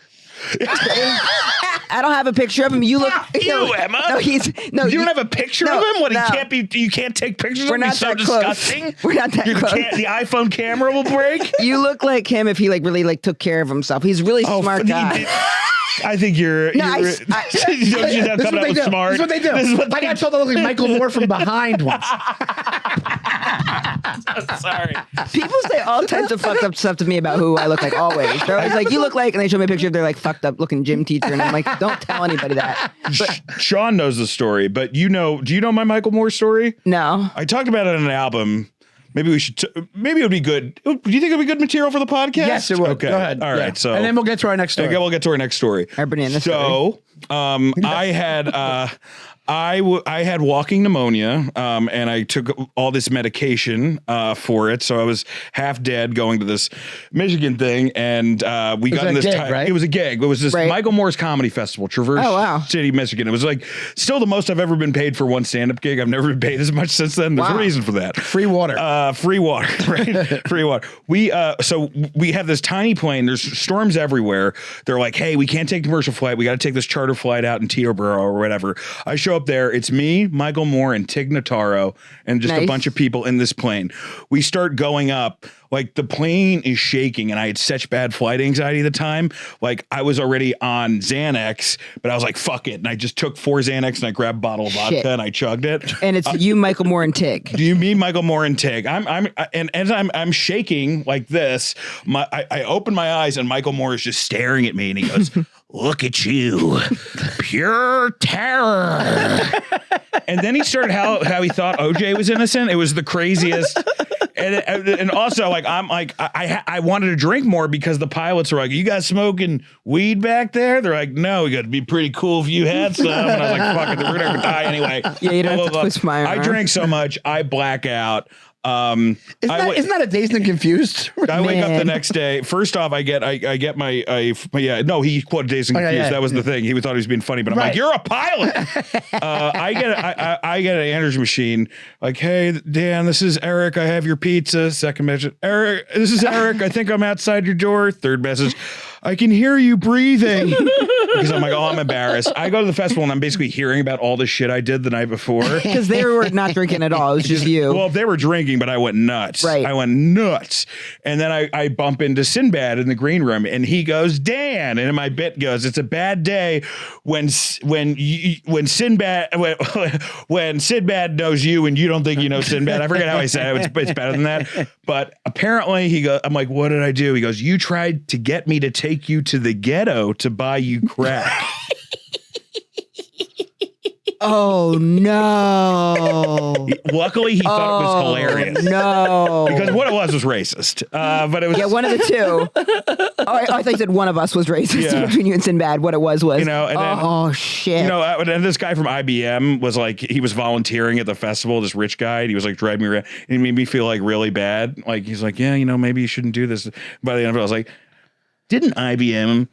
Speaker 3: I don't have a picture of him. You look.
Speaker 1: Emma.
Speaker 3: No, you
Speaker 1: don't have a picture of him. What? He can't be. You can't take pictures of him. He's so disgusting.
Speaker 3: We're not that close.
Speaker 1: The iPhone camera will break.
Speaker 3: You look like him if he like really like took care of himself. He's a really smart guy.
Speaker 1: I think you're.
Speaker 2: That's what they do. That's what they do. I got told I look like Michael Moore from behind once.
Speaker 1: Sorry.
Speaker 3: People say all types of fucked up stuff to me about who I look like always. They're always like, you look like, and they show me a picture of their like fucked up looking gym teacher, and I'm like, don't tell anybody that. But,
Speaker 1: Sean knows the story, but do you know my Michael Moore story?
Speaker 3: No.
Speaker 1: I talked about it in an album. Maybe we should. Maybe it would be good. Do you think it would be good material for the podcast?
Speaker 2: Yes, it would.
Speaker 1: Okay.
Speaker 2: Go ahead.
Speaker 1: All right. So,
Speaker 2: and then we'll get to our next story.
Speaker 1: Okay, we'll get to our next story.
Speaker 3: Our banana
Speaker 1: story. I had. I had walking pneumonia, and I took all this medication for it. So I was half dead going to this Michigan thing, and we got in this
Speaker 2: gig, right?
Speaker 1: It was a gig. It was this Michael Moore's Comedy Festival, Traverse City, Michigan. It was like still the most I've ever been paid for one stand-up gig. I've never been paid as much since then. There's a reason for that.
Speaker 2: Free water.
Speaker 1: Free water, right? Free water. So we have this tiny plane. There's storms everywhere. They're like, hey, we can't take the commercial flight. We got to take this charter flight out in Teterboro or whatever. I show up there. It's me, Michael Moore, and Tig Notaro, and just a bunch of people in this plane. We start going up. Like, the plane is shaking, and I had such bad flight anxiety at the time. Like, I was already on Xanax, but I was like, fuck it. And I just took 4 Xanax, and I grabbed a bottle of vodka, and I chugged it.
Speaker 3: And it's you, Michael Moore, and Tig.
Speaker 1: Do you mean Michael Moore and Tig? And as I'm shaking like this, I open my eyes, and Michael Moore is just staring at me, and he goes, look at you, pure terror. And then he started how he thought OJ was innocent. It was the craziest. And also, like, I'm like, I wanted to drink more because the pilots were like, you guys smoking weed back there? They're like, no, it'd be pretty cool if you had some. And I was like, fuck it, we're gonna die anyway.
Speaker 3: Yeah, you don't have to twist my arm.
Speaker 1: I drank so much, I black out.
Speaker 2: Isn't that a Dazed and Confused?
Speaker 1: I wake up the next day. First off, I get he quoted Dazed and Confused. That was the thing. He thought he was being funny, but I'm like, you're a pilot. I get an Andrew's machine. Like, hey, Dan, this is Eric. I have your pizza. Second message, Eric. This is Eric. I think I'm outside your door. Third message, I can hear you breathing. Because I'm like, oh, I'm embarrassed. I go to the festival and I'm basically hearing about all the shit I did the night before.
Speaker 3: Because they were not drinking at all. It was just you.
Speaker 1: Well, they were drinking, but I went nuts.
Speaker 3: Right.
Speaker 1: I went nuts. And then I bump into Sinbad in the green room, and he goes, Dan. And my bit goes, it's a bad day when Sinbad knows you and you don't think you know Sinbad. I forget how I said it. It's better than that. But apparently I'm like, what did I do? He goes, you tried to get me to take you to the ghetto to buy you crack.
Speaker 3: Oh no!
Speaker 1: Luckily, he thought it was hilarious.
Speaker 3: No,
Speaker 1: Because what it was racist. But it was
Speaker 3: one of the two. I thought you said one of us was racist between you and Sinbad. What it was,
Speaker 1: and then,
Speaker 3: oh shit.
Speaker 1: And this guy from IBM was like, he was volunteering at the festival. This rich guy, and he was like driving me around. And he made me feel like really bad. Like he's like, yeah, maybe you shouldn't do this. By the end of it, I was like, didn't IBM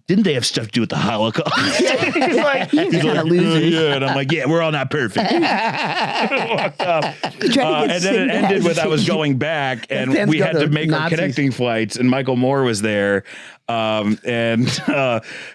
Speaker 1: didn't they have stuff to do with the Holocaust? he's like, yeah, and I'm like, yeah, we're all not perfect. And then it ended with I was going back, and we had to make our connecting flights, and Michael Moore was there. And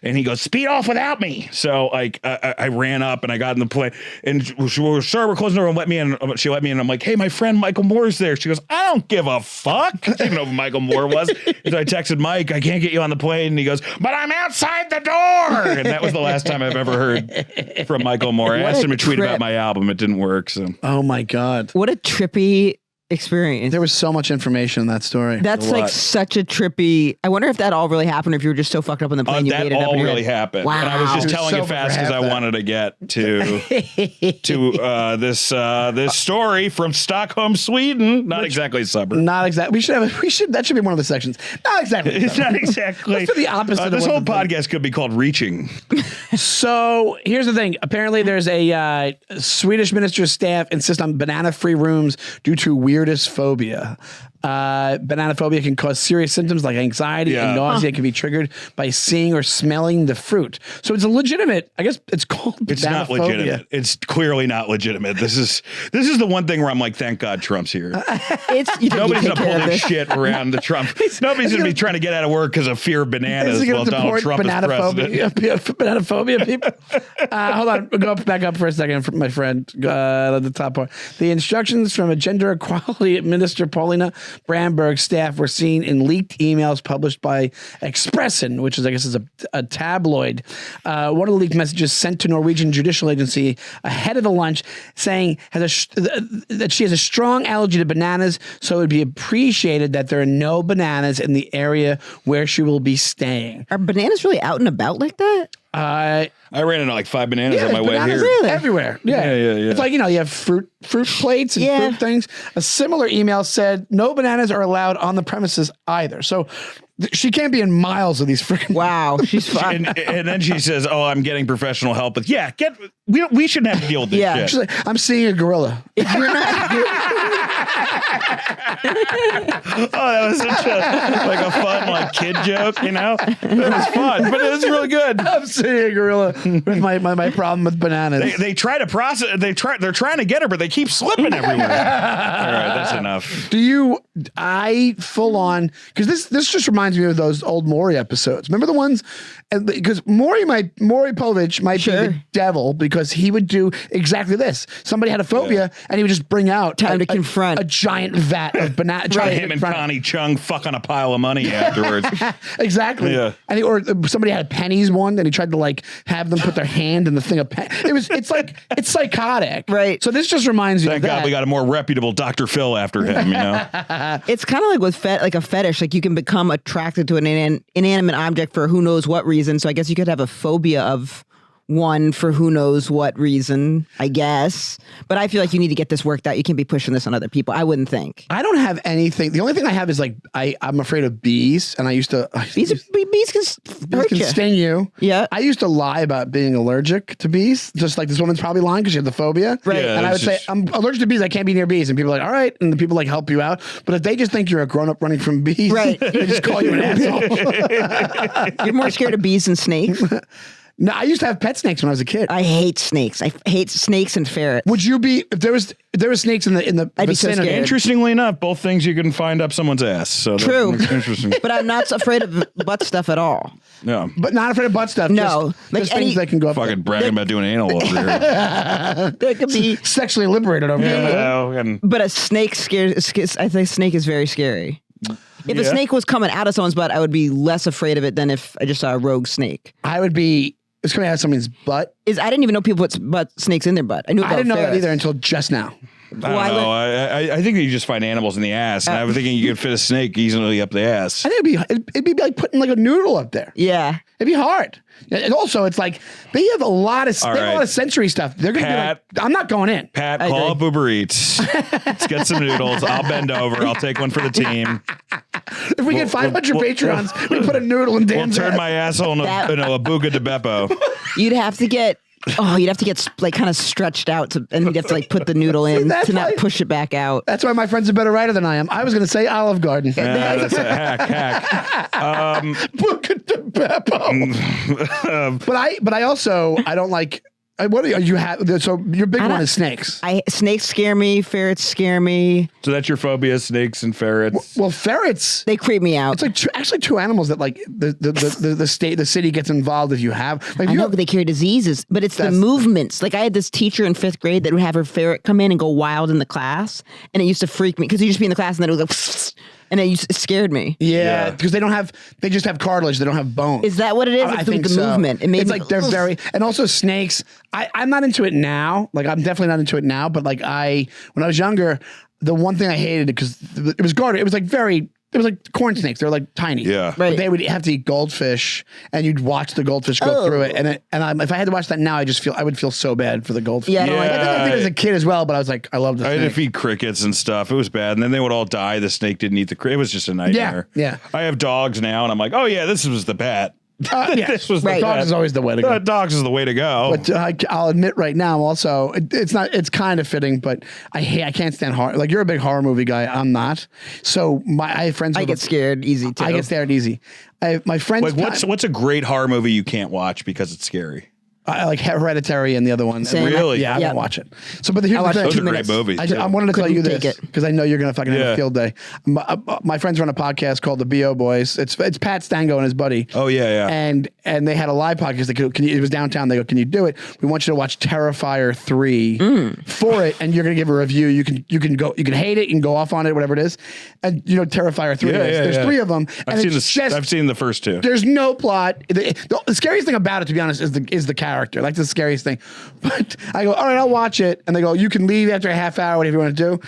Speaker 1: he goes, speed off without me. So like I ran up and I got in the plane, and sir, we're closing the door and let me in. She let me in. I'm like, hey, my friend Michael Moore's there. She goes, I don't give a fuck. She didn't know who Michael Moore was. And so I texted Mike, I can't get you on the plane. And he goes, but I'm outside the door. And that was the last time I've ever heard from Michael Moore. I asked him to tweet about my album. It didn't work. So
Speaker 2: oh my God.
Speaker 3: What a trippy experience.
Speaker 2: There was so much information in that story.
Speaker 3: That's like such a trippy. I wonder if that all really happened, or if you were just so fucked up on the plane you made it up. That all really
Speaker 1: happened.
Speaker 3: Wow.
Speaker 1: And I was just telling it fast because I wanted to get to this story from Stockholm, Sweden. Not exactly a suburb.
Speaker 2: Not exactly. That should be one of the sections. Not exactly.
Speaker 1: It's not exactly.
Speaker 2: Let's do the opposite.
Speaker 1: This whole podcast could be called Reaching. So
Speaker 2: here's the thing. Apparently, there's a Swedish minister's staff insist on banana-free rooms due to weirdest phobia. Banana phobia can cause serious symptoms like anxiety and nausea. It can be triggered by seeing or smelling the fruit. So it's a legitimate. I guess it's called.
Speaker 1: It's not legitimate. It's clearly not legitimate. This is the one thing where I'm like, thank God Trump's here. Nobody's gonna pull this shit around the Trump. Nobody's gonna be trying to get out of work because of fear of bananas while Donald Trump is president.
Speaker 2: Banana phobia people. Hold on, back up for a second, my friend. At the top part, the instructions from a gender equality minister, Paulina Brandberg staff were seen in leaked emails published by Expressen, which is, I guess, is a tabloid. One of the leaked messages sent to Norwegian Judicial Agency ahead of the lunch, saying that she has a strong allergy to bananas, so it would be appreciated that there are no bananas in the area where she will be staying.
Speaker 3: Are bananas really out and about like that?
Speaker 1: I ran into like 5 bananas on my way here.
Speaker 2: Really? Everywhere. Yeah.
Speaker 1: It's
Speaker 2: like, you have fruit plates and fruit things. A similar email said no bananas are allowed on the premises either. So she can't be in miles of these freaking.
Speaker 3: Wow, she's fine.
Speaker 1: and then she says, "Oh, I'm getting professional help." But we shouldn't have to deal with this shit.
Speaker 2: She's like, I'm seeing a gorilla.
Speaker 3: If you're not.
Speaker 1: That was such a fun kid joke, It was fun, but it was really good.
Speaker 2: I'm seeing a gorilla with my problem with bananas.
Speaker 1: They try to process. They're trying to get her, but they keep slipping everywhere. All right, that's enough.
Speaker 2: I full on, because this just reminds me of those old Maury episodes. Remember the ones? And because Maury Povich might be the devil, because he would do exactly this. Somebody had a phobia, and he would just bring out
Speaker 3: time to confront
Speaker 2: a giant vat of banana.
Speaker 1: Him and Connie Chung fuck on a pile of money afterwards.
Speaker 2: Exactly. Yeah. And or somebody had a pennies one, and he tried to have them put their hand in the thing of pennies. It's psychotic,
Speaker 3: right?
Speaker 2: So this just reminds me.
Speaker 1: Thank God we got a more reputable Dr. Phil after him.
Speaker 3: It's kind of like with a fetish. Like you can become attracted to an inanimate object for who knows what reason. So I guess you could have a phobia of one for who knows what reason, I guess. But I feel like you need to get this worked out. You can't be pushing this on other people. I wouldn't think.
Speaker 2: I don't have anything. The only thing I have is I'm afraid of bees, and I used to.
Speaker 3: Bees can
Speaker 2: sting you.
Speaker 3: Yeah.
Speaker 2: I used to lie about being allergic to bees, just like this woman's probably lying because she had the phobia.
Speaker 3: Right.
Speaker 1: Yeah,
Speaker 2: and I would say, I'm allergic to bees. I can't be near bees. And people are like, all right. And the people help you out. But if they just think you're a grown up running from bees,
Speaker 3: right.
Speaker 2: They just call you an asshole.
Speaker 3: You're more scared of bees than snakes.
Speaker 2: No, I used to have pet snakes when I was a kid.
Speaker 3: I hate snakes. I hate snakes and ferrets.
Speaker 2: Would you be if there was snakes in the
Speaker 3: I'd be so
Speaker 2: vicinity?
Speaker 3: scared.
Speaker 1: Interestingly enough, both things you can find up someone's ass. So
Speaker 3: true.
Speaker 1: That's interesting.
Speaker 3: But I'm not afraid of butt stuff at all.
Speaker 1: No.
Speaker 2: But not afraid of butt stuff.
Speaker 3: No.
Speaker 2: Just things that can go up.
Speaker 1: Fucking bragging about doing anal over here.
Speaker 3: That could be
Speaker 2: sexually liberated over here.
Speaker 3: But a snake scares. I think snake is very scary. If a snake was coming out of someone's butt, I would be less afraid of it than if I just saw a rogue snake.
Speaker 2: I would be. It's coming out of someone's butt.
Speaker 3: I didn't even know people put snakes in their butt. I didn't know that either
Speaker 2: until just now.
Speaker 1: I don't know. I think that you just find animals in the ass, and I was thinking you could fit a snake easily up the ass.
Speaker 2: I think it'd be like putting like a noodle up there.
Speaker 3: Yeah.
Speaker 2: It'd be hard. And also, it's like they have a lot of sensory stuff. They're gonna be like, I'm not going in.
Speaker 1: Pat, call up Uber Eats. Let's get some noodles. I'll bend over. I'll take one for the team.
Speaker 2: If we get 500 Patreons, we put a noodle in Dan's
Speaker 1: We'll turn
Speaker 2: ass.
Speaker 1: my asshole into a buca de beppo.
Speaker 3: You'd have to get like kind of stretched out and you'd have to like put the noodle in to not push it back out.
Speaker 2: That's why my friend's a better writer than I am. I was going to say Olive Garden.
Speaker 1: Yeah, that's a hack.
Speaker 2: Buca de beppo. But I also don't like. What are you have? So your big one is snakes.
Speaker 3: Snakes scare me. Ferrets scare me.
Speaker 1: So that's your phobia: snakes and ferrets.
Speaker 2: Well, ferrets,
Speaker 3: they creep me out.
Speaker 2: It's like actually two animals that like the city gets involved if you have. Like,
Speaker 3: I know they carry diseases, but it's the movements. Like I had this teacher in 5th grade that would have her ferret come in and go wild in the class, and it used to freak me because you'd just be in the class and then it would go. And it scared me.
Speaker 2: Yeah, because they just have cartilage. They don't have bones.
Speaker 3: Is that what it is?
Speaker 2: I think
Speaker 3: the movement. It's
Speaker 2: like they're very, and also snakes. I'm not into it now. Like I'm definitely not into it now. But like when I was younger, the one thing I hated because it was guarded. It was like corn snakes. They're like tiny.
Speaker 1: Yeah.
Speaker 2: Right. But they would have to eat goldfish, and you'd watch the goldfish go through it. And if I had to watch that now, I would feel so bad for the goldfish.
Speaker 3: Yeah.
Speaker 2: I did it as a kid as well, but I was like, I love the snake.
Speaker 1: I had to feed crickets and stuff. It was bad. And then they would all die. The snake didn't eat the cricket. It was just a nightmare.
Speaker 2: Yeah.
Speaker 1: I have dogs now, and I'm like, oh, yeah, this was the pet. This was
Speaker 3: right.
Speaker 1: the
Speaker 2: Dogs is always the way to go.
Speaker 1: Dogs is the way to go.
Speaker 2: But I'll admit right now, also, it's kind of fitting, but I can't stand horror. Like you're a big horror movie guy, I'm not. So I have friends.
Speaker 3: I get scared easy too.
Speaker 2: I get scared easy. My friends.
Speaker 1: Like what's a great horror movie you can't watch because it's scary?
Speaker 2: I like Hereditary and the other one.
Speaker 3: Same.
Speaker 1: Really?
Speaker 2: Yeah, I won't watch it. So, but here's the thing.
Speaker 1: Those are great movies.
Speaker 2: I wanted to tell you
Speaker 3: Couldn't
Speaker 2: this
Speaker 3: take it.
Speaker 2: because I know you're gonna fucking have a field day. My friends run a podcast called the BO Boys. It's Pat Stango and his buddy.
Speaker 1: Oh yeah.
Speaker 2: And they had a live podcast. They go, it was downtown. They go, can you do it? We want you to watch Terrifier 3 for it, and you're gonna give a review. You can hate it, you can go off on it, whatever it is. And you know Terrifier 3 is. There's 3 of them.
Speaker 1: I've seen the first 2.
Speaker 2: There's no plot. The scariest thing about it, to be honest, is the character. Like the scariest thing. But I go, all right, I'll watch it. And they go, you can leave after a half hour, whatever you want to do.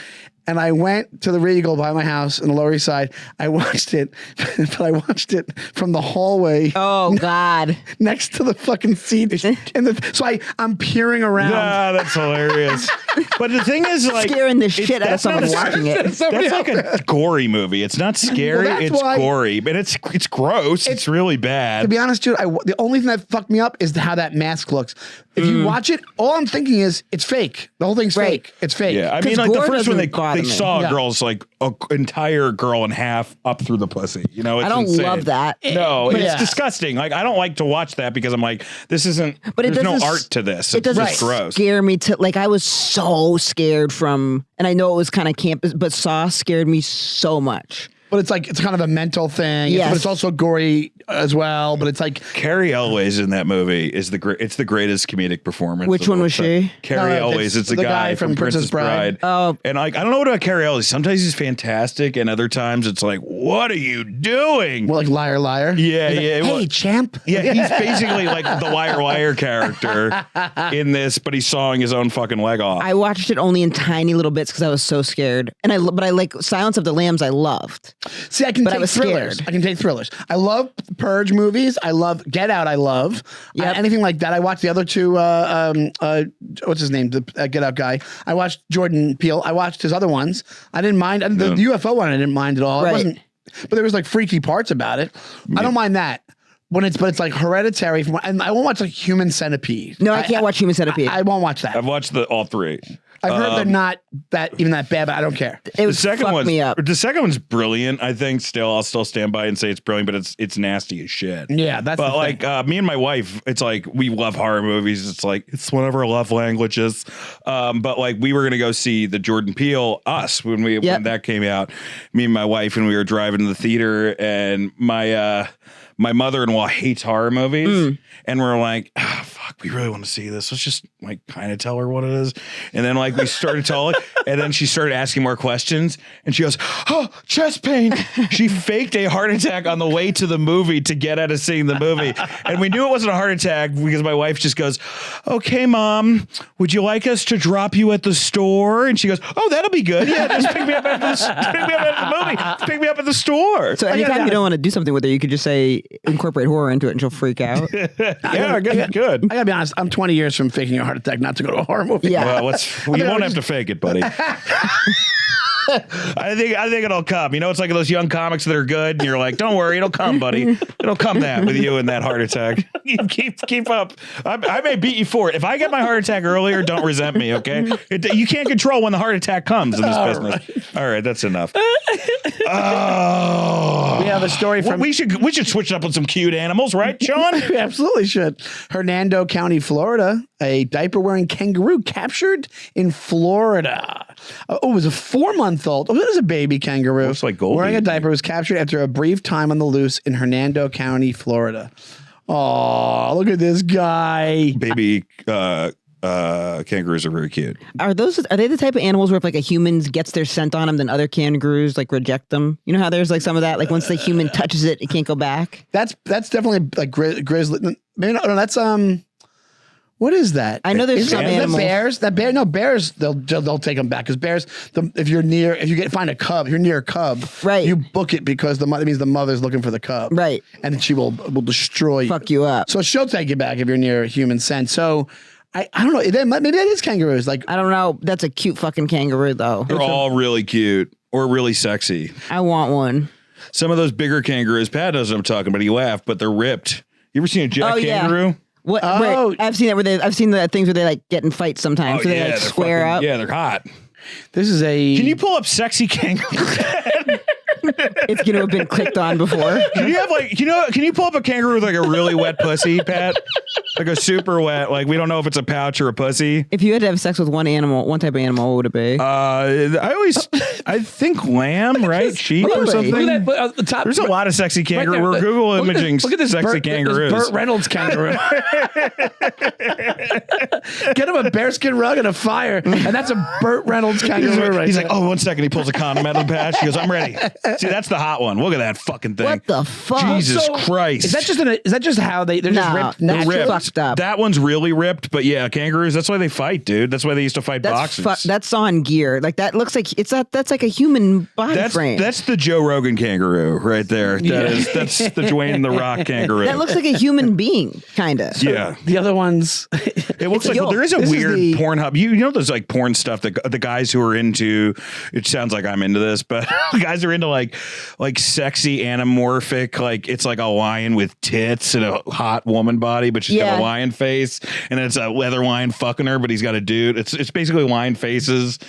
Speaker 2: And I went to the Regal by my house in the Lower East Side. I watched it, but I watched it from the hallway.
Speaker 3: Oh God!
Speaker 2: Next to the fucking seat, so I'm peering around.
Speaker 1: Yeah, that's hilarious. But the thing is, like,
Speaker 3: scaring the shit out of someone watching it.
Speaker 1: That's like a gory movie. It's not scary. It's gory, but it's gross. It's really bad.
Speaker 2: To be honest, dude, the only thing that fucked me up is how that mask looks. If you watch it, all I'm thinking is it's fake. The whole thing's fake. It's fake.
Speaker 1: Yeah, I mean, like the first one they saw a girl's like an entire girl in half up through the pussy. You know, it's
Speaker 3: I don't
Speaker 1: insane.
Speaker 3: love that.
Speaker 1: No, it's disgusting. Like I don't like to watch that because I'm like, this isn't. But there's no art to this.
Speaker 3: It doesn't
Speaker 1: just gross.
Speaker 3: Scare me to like I was so scared from, and I know it was kind of campus, but Saw scared me so much.
Speaker 2: But it's like it's kind of a mental thing.
Speaker 3: Yes.
Speaker 2: But it's also gory as well. But it's like
Speaker 1: Carrie Elways in that movie is it's the greatest comedic performance.
Speaker 3: Which one was she?
Speaker 1: Carrie Elways. It's the guy from Princess Bride.
Speaker 3: Oh,
Speaker 1: and like I don't know what about Carrie Elways. Sometimes he's fantastic, and other times it's like, what are you doing?
Speaker 2: Well, like liar, liar.
Speaker 1: Yeah,
Speaker 2: like,
Speaker 1: yeah.
Speaker 2: Hey, champ.
Speaker 1: Yeah, he's basically like the liar character in this, but he's sawing his own fucking leg off.
Speaker 3: I watched it only in tiny little bits because I was so scared, and but I like Silence of the Lambs. I loved.
Speaker 2: See, I can take thrillers. I can take thrillers. I love Purge movies. I love Get Out. I love anything like that. I watched the other 2. What's his name? The Get Out guy. I watched Jordan Peele. I watched his other ones. I didn't mind the UFO one. I didn't mind at all.
Speaker 3: Right.
Speaker 2: It wasn't, but there was like freaky parts about it. I don't mind that. But it's like Hereditary, and I won't watch like Human Centipede.
Speaker 3: No, I can't watch Human Centipede.
Speaker 2: I won't watch that.
Speaker 1: I've watched all 3.
Speaker 2: I've heard they're not even that bad, but I don't care.
Speaker 3: It was fucked me up.
Speaker 1: The second one's brilliant. I think I'll still stand by and say it's brilliant, but it's nasty as shit.
Speaker 2: Yeah, that's.
Speaker 1: But
Speaker 2: the
Speaker 1: like
Speaker 2: thing.
Speaker 1: me and my wife, it's like we love horror movies. It's like it's one of our love languages. But like we were gonna go see the Jordan Peele Us when that came out. Me and my wife, and we were driving to the theater, and my mother-in-law hates horror movies, and we're like, oh, fuck. we really want to see this. Let's just like kind of tell her what it is. And then like we started telling, and then she started asking more questions, and she goes, oh, chest pain. She faked a heart attack on the way to the movie to get out of seeing the movie. And we knew it wasn't a heart attack because my wife just goes, okay, Mom, would you like us to drop you at the store? And she goes, oh, that'll be good. Yeah, just pick me up at the movie. Just pick me up at the store.
Speaker 3: So anytime you don't want to do something with her, you could just say incorporate horror into it, and she'll freak out.
Speaker 1: Yeah, good.
Speaker 2: I gotta be honest. I'm 20 years from faking a heart attack not to go to a horror movie.
Speaker 3: Yeah.
Speaker 1: Well, you won't have to fake it, buddy. I think it'll come. You know, it's like those young comics that are good, and you're like, "Don't worry, it'll come, buddy. It'll come that with you and that heart attack. keep up. I may beat you for it. If I get my heart attack earlier, don't resent me, okay? You can't control when the heart attack comes in this business. Right. All right, that's enough. Oh,
Speaker 2: we have a story from.
Speaker 1: We should switch it up with some cute animals, right, Sean?
Speaker 2: We absolutely should. Hernando County, Florida. A diaper-wearing kangaroo captured in Florida. It was a 4-month-old. Oh, it was a baby kangaroo.
Speaker 1: Looks like Goldie.
Speaker 2: Wearing a diaper, was captured after a brief time on the loose in Hernando County, Florida. Oh, look at this guy.
Speaker 1: Baby kangaroos are very cute.
Speaker 3: Are they the type of animals where if like a human gets their scent on them, then other kangaroos like reject them? You know how there's like some of that, like once the human touches it, it can't go back.
Speaker 2: That's definitely like grizzly. Maybe no, that's what is that?
Speaker 3: I know there's some animals.
Speaker 2: Bears. Bears. They'll take them back because bears. If you find a cub, if you're near a cub,
Speaker 3: right?
Speaker 2: You book it because that means the mother's looking for the cub,
Speaker 3: right?
Speaker 2: And then she will destroy you,
Speaker 3: fuck you up.
Speaker 2: So she'll take you back if you're near a human scent. So I don't know. Maybe that is kangaroos. Like
Speaker 3: I don't know. That's a cute fucking kangaroo though.
Speaker 1: They're all really cute or really sexy.
Speaker 3: I want one.
Speaker 1: Some of those bigger kangaroos, Pat knows what I'm talking about. He laughed, but they're ripped. You ever seen a jack kangaroo?
Speaker 3: Yeah. What?
Speaker 2: Oh.
Speaker 3: I've seen that I've seen the things where they like get in fights sometimes. So they like square up.
Speaker 1: Yeah, they're hot.
Speaker 2: This is a.
Speaker 1: Can you pull up sexy kangaroo?
Speaker 3: It's going to have been clicked on before.
Speaker 1: Can you have like, can you pull up a kangaroo with like a really wet pussy, Pat? Like a super wet, like we don't know if it's a pouch or a pussy.
Speaker 3: If you had to have sex with one type of animal, what would it be?
Speaker 1: I think lamb, right? Sheep or something.
Speaker 2: Look at that, the top.
Speaker 1: There's a lot of sexy kangaroo. We're Google imaging sexy kangaroos.
Speaker 2: Burt Reynolds kangaroo. Get him a bearskin rug and a fire, and that's a Burt Reynolds kangaroo.
Speaker 1: He's like, oh, 1 second. He pulls a condom out of the patch. He goes, I'm ready. See, that's the hot one. Look at that fucking thing.
Speaker 3: What the fuck?
Speaker 1: Jesus Christ.
Speaker 2: Is that just how they're just ripped?
Speaker 3: That's
Speaker 1: ripped.
Speaker 3: fucked up.
Speaker 1: That one's really ripped, but yeah, kangaroos, that's why they fight, dude. That's why they used to fight boxers.
Speaker 3: That's on gear. Like that looks like that's like a human body frame.
Speaker 1: That's the Joe Rogan kangaroo right there. That's the Dwayne the Rock kangaroo.
Speaker 3: That looks like a human being, kind of.
Speaker 1: Yeah.
Speaker 2: The other ones.
Speaker 1: It looks like there is a weird Pornhub. You know those like porn stuff that the guys who are into, it sounds like I'm into this, but the guys are into like sexy anamorphic, like it's like a lion with tits and a hot woman body, but she's got a lion face, and it's a leather lion fucking her, but he's got a dude. It's basically lion faces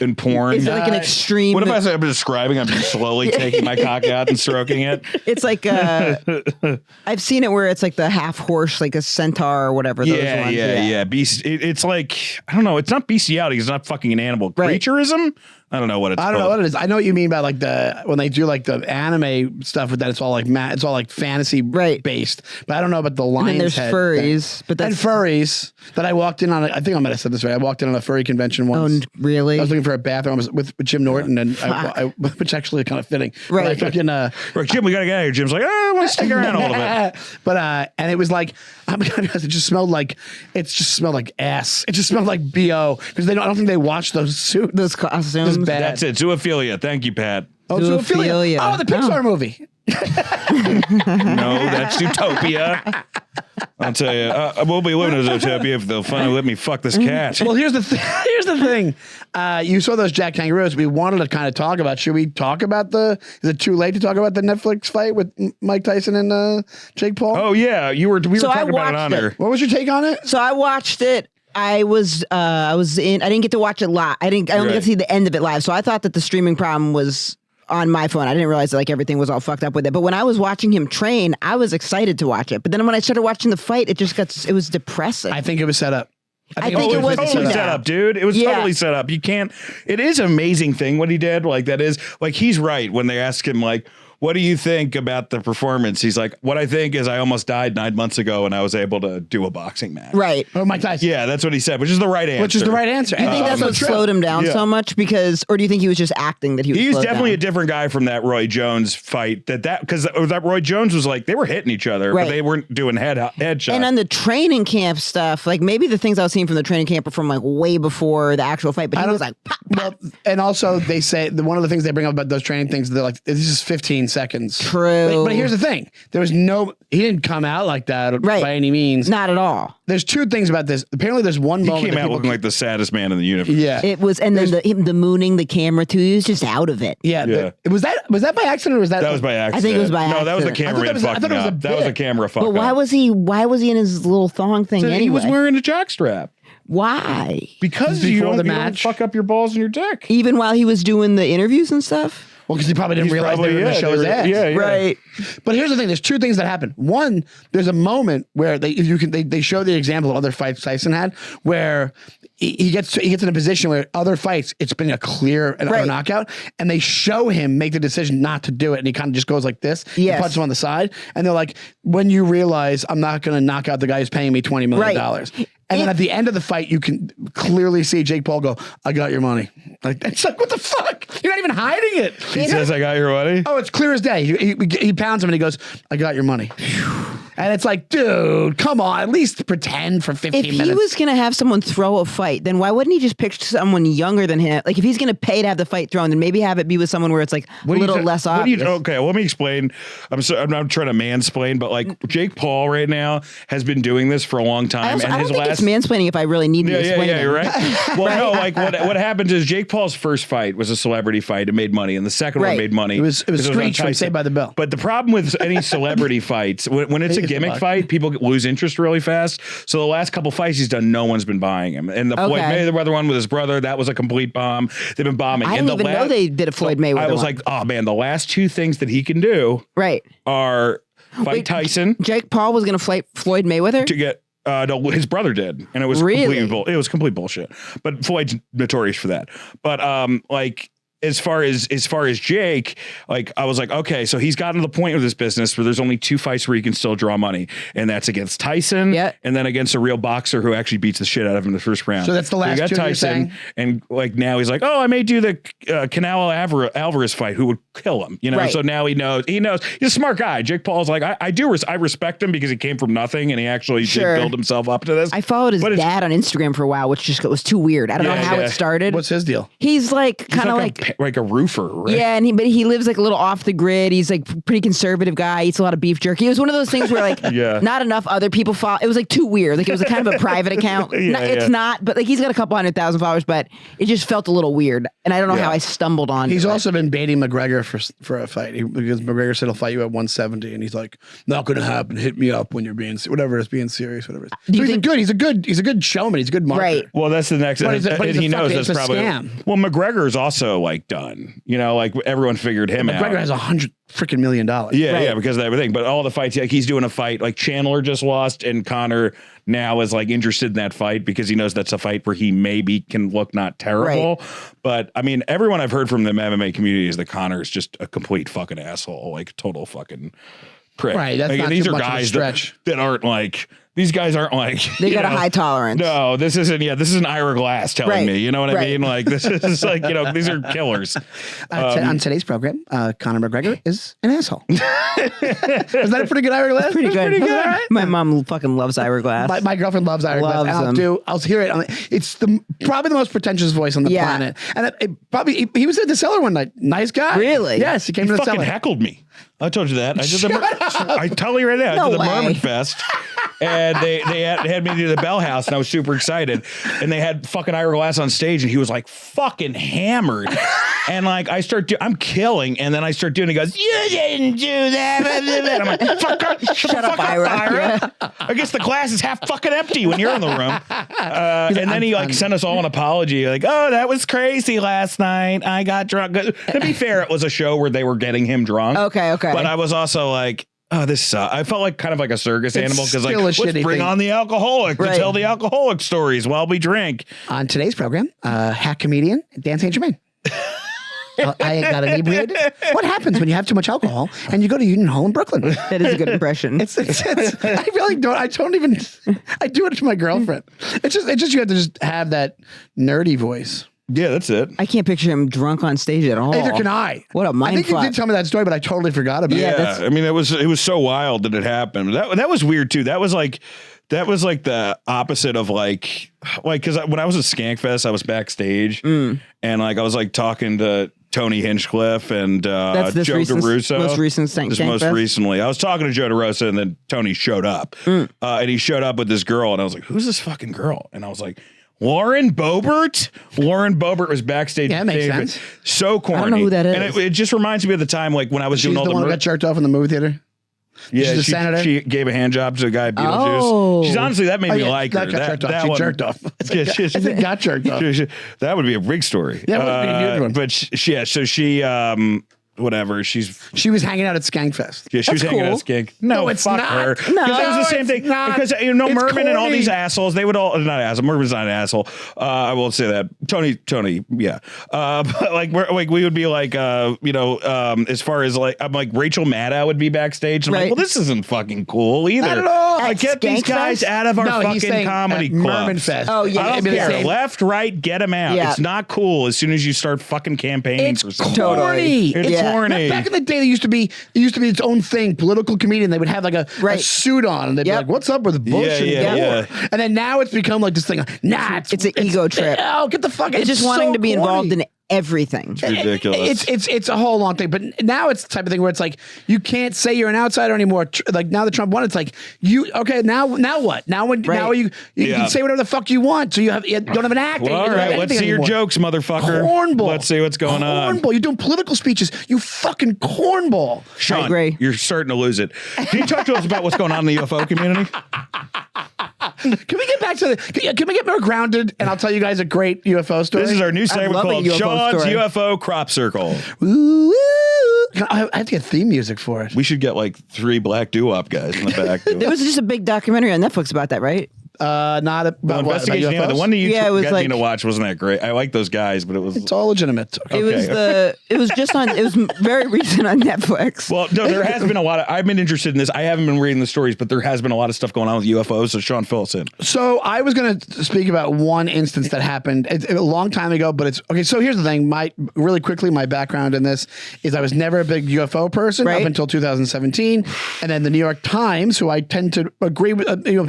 Speaker 1: in porn.
Speaker 3: It's like an extreme.
Speaker 1: What if I'm describing? I'm just slowly taking my cock out and stroking it.
Speaker 3: It's like I've seen it where it's like the half horse, like a centaur or whatever.
Speaker 1: Yeah. Beast. It's like, I don't know. It's not bestiality. It's not fucking an animal.
Speaker 3: Right.
Speaker 1: Creaturism. I don't know what it's called.
Speaker 2: I don't know what it is. I know what you mean by like when they do like the anime stuff with that. It's all like fantasy based. But I don't know about the lion's
Speaker 3: and there's
Speaker 2: head
Speaker 3: furries,
Speaker 2: and furries that I walked in on. I think I might have said this right. I walked in on a furry convention once.
Speaker 3: Oh, really?
Speaker 2: I was looking for a bathroom. I was with Jim Norton, and which actually kind of fitting.
Speaker 3: Right.
Speaker 2: But I fucking
Speaker 1: right, Jim, we gotta get out of here. Jim's like, I want to stick around a little bit.
Speaker 2: But and it was like, I'm gonna be honest, it just smelled like ass. It just smelled like BO because I don't think they watch those suits,
Speaker 3: those costumes.
Speaker 1: That's it. Zoophilia. Thank you, Pat.
Speaker 2: Oh, Zoophilia. Oh, the Pixar movie.
Speaker 1: No, that's Utopia. I'll tell you, we'll be living in Zootopia if they'll finally let me fuck this cat.
Speaker 2: Well, here's the thing. You saw those jack kangaroos. We wanted to kind of talk about. Should we talk about is it too late to talk about the Netflix fight with Mike Tyson and Jake Paul?
Speaker 1: Oh yeah, we were talking about it on there.
Speaker 2: What was your take on it?
Speaker 3: So I watched it. I didn't get to watch it live. I only got to see the end of it live. So I thought that the streaming problem was on my phone. I didn't realize that like everything was all fucked up with it. But when I was watching him train, I was excited to watch it. But then when I started watching the fight, it was depressing.
Speaker 2: I think it was set up.
Speaker 3: I think it was
Speaker 1: totally set up, dude. It was totally set up. You can't. It is an amazing thing what he did. Like that is like he's right when they ask him like, what do you think about the performance? He's like, what I think is I almost died 9 months ago and I was able to do a boxing match.
Speaker 3: Right.
Speaker 2: Oh, Mike Tyson.
Speaker 1: Yeah, that's what he said, which is the right answer.
Speaker 2: Which is the right answer.
Speaker 3: Do you think that's what slowed him down so much? Because, or do you think he was just acting that he was
Speaker 1: He's
Speaker 3: slowed
Speaker 1: definitely
Speaker 3: down?
Speaker 1: a different guy from that Roy Jones fight. Because that Roy Jones was like, they were hitting each other, but they weren't doing headshots.
Speaker 3: And on the training camp stuff, like maybe the things I was seeing from the training camp are from like way before the actual fight, but he was like, pop, pop.
Speaker 2: Well, and also they say one of the things they bring up about those training things, they're like, this is 15 seconds.
Speaker 3: True.
Speaker 2: But here's the thing. There was he didn't come out like that by any means.
Speaker 3: Not at all.
Speaker 2: There's two things about this. Apparently there's one moment.
Speaker 1: He came out looking like the saddest man in the universe.
Speaker 2: Yeah.
Speaker 3: It was, and then the mooning the camera too, he was just out of it.
Speaker 2: Yeah. Was that by accident or was that?
Speaker 1: That was by accident.
Speaker 3: I think it was by
Speaker 1: No, that was the
Speaker 3: accident.
Speaker 1: cameraman fucking up. That was a camera fuck
Speaker 3: But why
Speaker 1: up.
Speaker 3: was he in his little thong thing anyway?
Speaker 1: He was wearing a jockstrap.
Speaker 3: Why?
Speaker 1: Because you don't fuck up your balls and your dick.
Speaker 3: Even while he was doing the interviews and stuff?
Speaker 2: Well, because he probably didn't realize they were going to show his ass.
Speaker 1: Yeah.
Speaker 3: Right.
Speaker 2: But here's the thing. There's two things that happen. One, there's a moment where they show the example of other fights Tyson had where he gets in a position where other fights, it's been a clear knockout, and they show him make the decision not to do it, and he kind of just goes like this, punches him on the side, and they're like, when you realize I'm not going to knock out the guy who's paying me $20 million. Right. And then at the end of the fight, you can clearly see Jake Paul go, I got your money. Like, it's like, what the fuck? You're not even hiding it.
Speaker 1: He says, I got your money?
Speaker 2: Oh, it's clear as day. He pounds him and he goes, I got your money. And it's like, dude, come on, at least pretend for 15 minutes.
Speaker 3: If he was going to have someone throw a fight, then why wouldn't he just pick someone younger than him? Like, if he's going to pay to have the fight thrown, then maybe have it be with someone where it's like a little less obvious.
Speaker 1: Okay, let me explain. I'm not trying to mansplain, but like Jake Paul right now has been doing this for a long time.
Speaker 3: I don't think it's mansplaining if I really need to explain it.
Speaker 1: Yeah, you're right. Well, no, like what happens is Jake Paul's first fight was a celebrity fight. It made money. And the second one made money.
Speaker 2: It was Screech from Saved by the Bell.
Speaker 1: But the problem with any celebrity fights, when it's a gimmick fight, people lose interest really fast. So the last couple fights he's done, no one's been buying him. And the Floyd Mayweather one with his brother, that was a complete bomb. They've been bombing.
Speaker 3: I didn't even know they did a Floyd Mayweather.
Speaker 1: I was like, oh man, the last two things that he can do are fight Tyson.
Speaker 3: Jake Paul was going to fight Floyd Mayweather
Speaker 1: to get. No, his brother did, and it was complete bullshit. But Floyd's notorious for that. But as far as Jake, like I was like, okay, so he's gotten to the point with this business where there's only two fights where he can still draw money, and that's against Tyson, and then against a real boxer who actually beats the shit out of him in the first round.
Speaker 2: So that's the last.
Speaker 1: So you got Tyson, and like now he's like, oh, I may do the Canelo Alvarez fight, who would kill him, you know. So now he knows. He's a smart guy. Jake Paul's like, I respect him because he came from nothing and he actually did build himself up to this.
Speaker 3: I followed his dad on Instagram for a while, which just was too weird. I don't know how it started.
Speaker 2: What's his deal?
Speaker 3: He's like kind of
Speaker 1: like a roofer, right?
Speaker 3: Yeah, but he lives like a little off the grid. He's like pretty conservative guy. Eats a lot of beef jerky. It was one of those things where like not enough other people follow. It was like too weird. Like it was a kind of a private account. It's not, but like he's got a couple 100,000 followers, but it just felt a little weird. And I don't know how I stumbled on.
Speaker 2: He's also been baiting McGregor for a fight because McGregor said he'll fight you at 170, and he's like, not going to happen. Hit me up when you're being whatever it's being serious, whatever. So he's a good showman. He's a good marketer.
Speaker 3: Right.
Speaker 1: Well, that's the next.
Speaker 2: But
Speaker 1: he knows
Speaker 2: it's
Speaker 1: that's
Speaker 2: a
Speaker 1: probably
Speaker 2: scam.
Speaker 1: Well, McGregor's also like done. You know, like everyone figured him out.
Speaker 2: McGregor has $100 freaking million.
Speaker 1: Yeah, because of everything. But all the fights, like he's doing a fight. Like Chandler just lost, and Connor now is like interested in that fight because he knows that's a fight where he maybe can look not terrible. Right. But I mean, everyone I've heard from the MMA community is that Connor is just a complete fucking asshole, like total fucking prick.
Speaker 2: Right. That's not
Speaker 1: these
Speaker 2: too
Speaker 1: are
Speaker 2: much
Speaker 1: guys
Speaker 2: of a stretch.
Speaker 1: that aren't like. These guys aren't like
Speaker 3: they got a high tolerance.
Speaker 1: No, this isn't. Yeah, this is an Ira Glass telling me. You know what I mean? Like this is like these are killers.
Speaker 2: On today's program, Conor McGregor is an asshole. Was that a pretty good Ira Glass?
Speaker 3: Pretty good.
Speaker 2: Pretty good. Right?
Speaker 3: My mom fucking loves Ira Glass.
Speaker 2: My girlfriend loves Ira Glass. And I'll hear it. It's probably the most pretentious voice on the planet. And he was at the cellar one night. Nice guy.
Speaker 3: Really?
Speaker 2: Yes, he came to the cellar.
Speaker 1: Fucking heckled me. I told you that. I did I tell you right now.
Speaker 3: No
Speaker 1: I did the
Speaker 3: way.
Speaker 1: Merman Fest. And they had me do the Bell House, and I was super excited. And they had fucking Ira Glass on stage, and he was like fucking hammered. And like I'm killing, and then I start doing. He goes, "You didn't do that." And I'm like, "Fuck up, shut up, Ira." Yeah. I guess the glass is half fucking empty when you're in the room. And then he like sent us all an apology, like, "Oh, that was crazy last night. I got drunk." To be fair, it was a show where they were getting him drunk.
Speaker 3: Okay.
Speaker 1: But I was also like. Oh, this sucks. I felt like kind of like a circus animal because like let's bring on the alcoholic to tell the alcoholic stories while we drink.
Speaker 2: On today's program, hack comedian Dan St. Germain. I got inebriated. What happens when you have too much alcohol and you go to Union Hall in Brooklyn?
Speaker 3: That is a good impression.
Speaker 2: I really don't. I don't even. I do it to my girlfriend. It's just you have to just have that nerdy voice.
Speaker 1: Yeah, that's it.
Speaker 3: I can't picture him drunk on stage at all.
Speaker 2: Neither can I.
Speaker 3: What a mind
Speaker 2: I think
Speaker 3: fuck.
Speaker 2: you did tell me that story, but I totally forgot about it.
Speaker 1: Yeah, I mean, it was so wild that it happened. That was weird too. That was like the opposite of like because when I was at Skankfest, I was backstage and like I was like talking to Tony Hinchcliffe and Joe DeRusso.
Speaker 3: Most recent
Speaker 1: most recently. I was talking to Joe DeRusso and then Tony showed up. And he showed up with this girl and I was like, who's this fucking girl? And I was like, Lauren Boebert? Lauren Boebert was backstage.
Speaker 2: Yeah, that makes sense.
Speaker 1: So corny.
Speaker 3: I don't know who that is.
Speaker 1: And it just reminds me of the time like when I was doing all
Speaker 2: the one who got jerked off in the movie theater?
Speaker 1: Yeah,
Speaker 2: She's a senator?
Speaker 1: she gave a hand job to a guy at Beetlejuice.
Speaker 3: Oh.
Speaker 1: She's honestly, that made me like her.
Speaker 2: Got jerked off.
Speaker 1: Yeah,
Speaker 2: I think got jerked off.
Speaker 1: That would be a big story.
Speaker 2: Yeah, it would be a huge one.
Speaker 1: But so she whatever. She
Speaker 2: was hanging out at Skankfest.
Speaker 1: Yeah, she was hanging out at Skank. No,
Speaker 2: it's
Speaker 1: fuck
Speaker 2: not.
Speaker 1: her.
Speaker 2: No,
Speaker 1: that was the same thing. Because
Speaker 2: it's
Speaker 1: Mervin and all
Speaker 2: corny.
Speaker 1: these assholes, they would all not asshole. Mervin's not an asshole. I won't say that. Tony, yeah. But like we would be like, as far as like I'm like Rachel Maddow would be backstage. I'm like, well, this isn't fucking cool either.
Speaker 2: Not at all.
Speaker 1: Like, get these guys out of our fucking comedy
Speaker 2: Mervin
Speaker 1: clubs.
Speaker 2: Fest.
Speaker 3: Oh yeah,
Speaker 1: I don't care. Left, right, get them out.
Speaker 3: Yeah.
Speaker 1: It's not cool as soon as you start fucking campaigning for something.
Speaker 2: Corny.
Speaker 1: It's corny.
Speaker 2: Back in the day, there used to be its own thing. Political comedian, they would have like a suit on, and they'd be like, "What's up with bullshit?"
Speaker 1: Yeah.
Speaker 2: And then now it's become like this thing. Nah,
Speaker 3: it's an ego trip.
Speaker 2: Oh, get the fuck!
Speaker 3: It's just wanting to be involved in everything.
Speaker 1: It's ridiculous.
Speaker 2: It's a whole long thing, but now it's the type of thing where it's like you can't say you're an outsider anymore. Like now that Trump won, it's like now what? Now you can say whatever the fuck you want, so you don't have an act.
Speaker 1: Well, all right, let's see your jokes, motherfucker.
Speaker 2: Cornball.
Speaker 1: Let's see what's going on.
Speaker 2: Cornball. You're doing political speeches. You fucking cornball.
Speaker 1: Sean,
Speaker 3: I agree.
Speaker 1: You're starting to lose it. Can you talk to us about what's going on in the UFO community?
Speaker 2: Can we get back to can we get more grounded? And I'll tell you guys a great UFO story.
Speaker 1: This is our new segment
Speaker 3: love a
Speaker 1: called
Speaker 3: UFO
Speaker 1: Sean's
Speaker 3: story.
Speaker 1: UFO Crop Circle.
Speaker 2: Ooh, I have to get theme music for it.
Speaker 1: We should get like 3 black doo-wop guys in the back.
Speaker 3: There was just a big documentary on Netflix about that, right?
Speaker 2: Not about what? About
Speaker 1: Investigation. Yeah,
Speaker 2: UFOs?
Speaker 1: the one that you
Speaker 3: Yeah, it was
Speaker 1: got
Speaker 3: like-
Speaker 1: me to watch wasn't that great. I like those guys, but it was.
Speaker 2: It's all legitimate.
Speaker 3: It was very recent on Netflix.
Speaker 1: Well, no, there has been a lot of. I've been interested in this. I haven't been reading the stories, but there has been a lot of stuff going on with UFOs. So Sean, fill us in.
Speaker 2: So I was going to speak about one instance that happened a long time ago, but it's okay. So here's the thing. My background in this is I was never a big UFO person up until 2017, and then the New York Times, who I tend to agree with,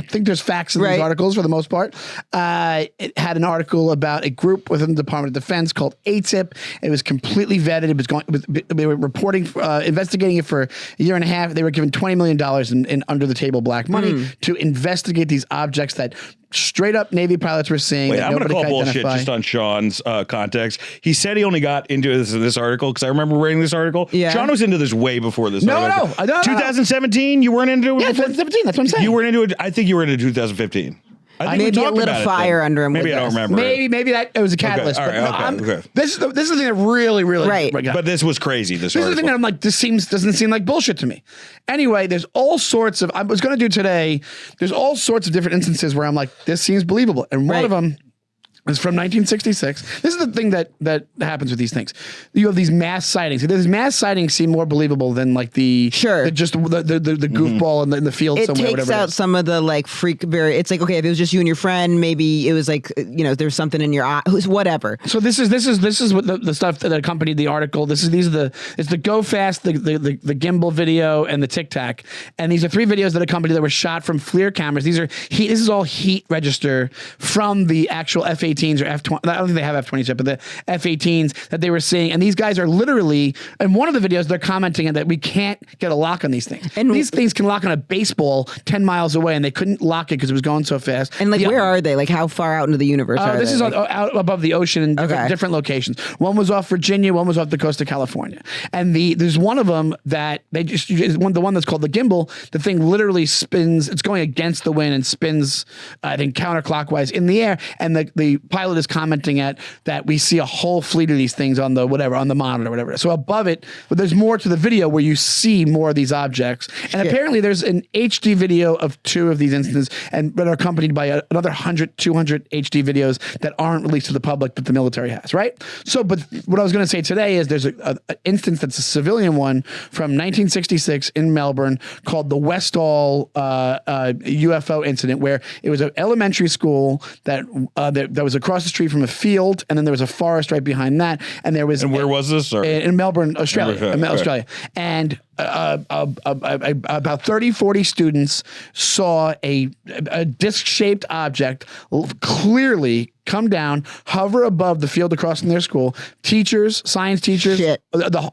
Speaker 2: think there's facts in these articles for the most part. It had an article about a group within the Department of Defense called ATIP. It was completely vetted. They were reporting, investigating it for a year and a half. They were given $20 million in under the table black money to investigate these objects that straight up Navy pilots were seeing.
Speaker 1: I'm going to call bullshit just on Sean's context. He said he only got into this article because I remember reading this article.
Speaker 3: Yeah.
Speaker 1: Sean was into this way before this.
Speaker 2: No.
Speaker 1: 2017, you weren't into it?
Speaker 2: Yeah, 2017. That's what I'm saying.
Speaker 1: You weren't into it. I think you were into 2015. I think
Speaker 3: maybe it lit a fire under him.
Speaker 1: Maybe I don't remember.
Speaker 2: Maybe that it was a catalyst.
Speaker 1: Okay, okay.
Speaker 2: This is the thing that really
Speaker 1: But this was crazy. This
Speaker 2: is the thing that I'm like, doesn't seem like bullshit to me. Anyway, there's all sorts of. I was going to do today. There's all sorts of different instances where I'm like, this seems believable, and one of them is from 1966. This is the thing that happens with these things. You have these mass sightings. These mass sightings seem more believable than like the goofball in the field
Speaker 3: it
Speaker 2: somewhere.
Speaker 3: It takes out some of the like freak. It's like, okay, if it was just you and your friend, maybe it was like there's something in your eye, whatever.
Speaker 2: So this is what the stuff that accompanied the article. It's the Go Fast, the gimbal video, and the Tic Tac. And these are 3 videos that accompany that were shot from FLIR cameras. This is all heat register from the actual F-18s or F-20. I don't think they have F-20s yet, but the F-18s that they were seeing. And these guys are literally, in one of the videos, they're commenting that we can't get a lock on these things. And these things can lock on a baseball 10 miles away, and they couldn't lock it because it was going so fast.
Speaker 3: And like, where are they? Like, how far out into the universe are they?
Speaker 2: This is out above the ocean in different locations. One was off Virginia, one was off the coast of California. And there's one of them that they just, the one that's called the gimbal, the thing literally spins, it's going against the wind and spins, I think, counterclockwise in the air. And the pilot is commenting at that we see a whole fleet of these things on the monitor or whatever. So above it, but there's more to the video where you see more of these objects. And apparently there's an HD video of 2 of these instances and that are accompanied by another 100, 200 HD videos that aren't released to the public that the military has, right? So, but what I was going to say today is there's an instance that's a civilian one from 1966 in Melbourne called the Westall UFO incident, where it was an elementary school that was across the street from a field, and then there was a forest right behind that, and there was.
Speaker 1: And where was this?
Speaker 2: In Melbourne, Australia, and about 30, 40 students saw a disc-shaped object clearly come down, hover above the field across from their school. Teachers, science teachers, a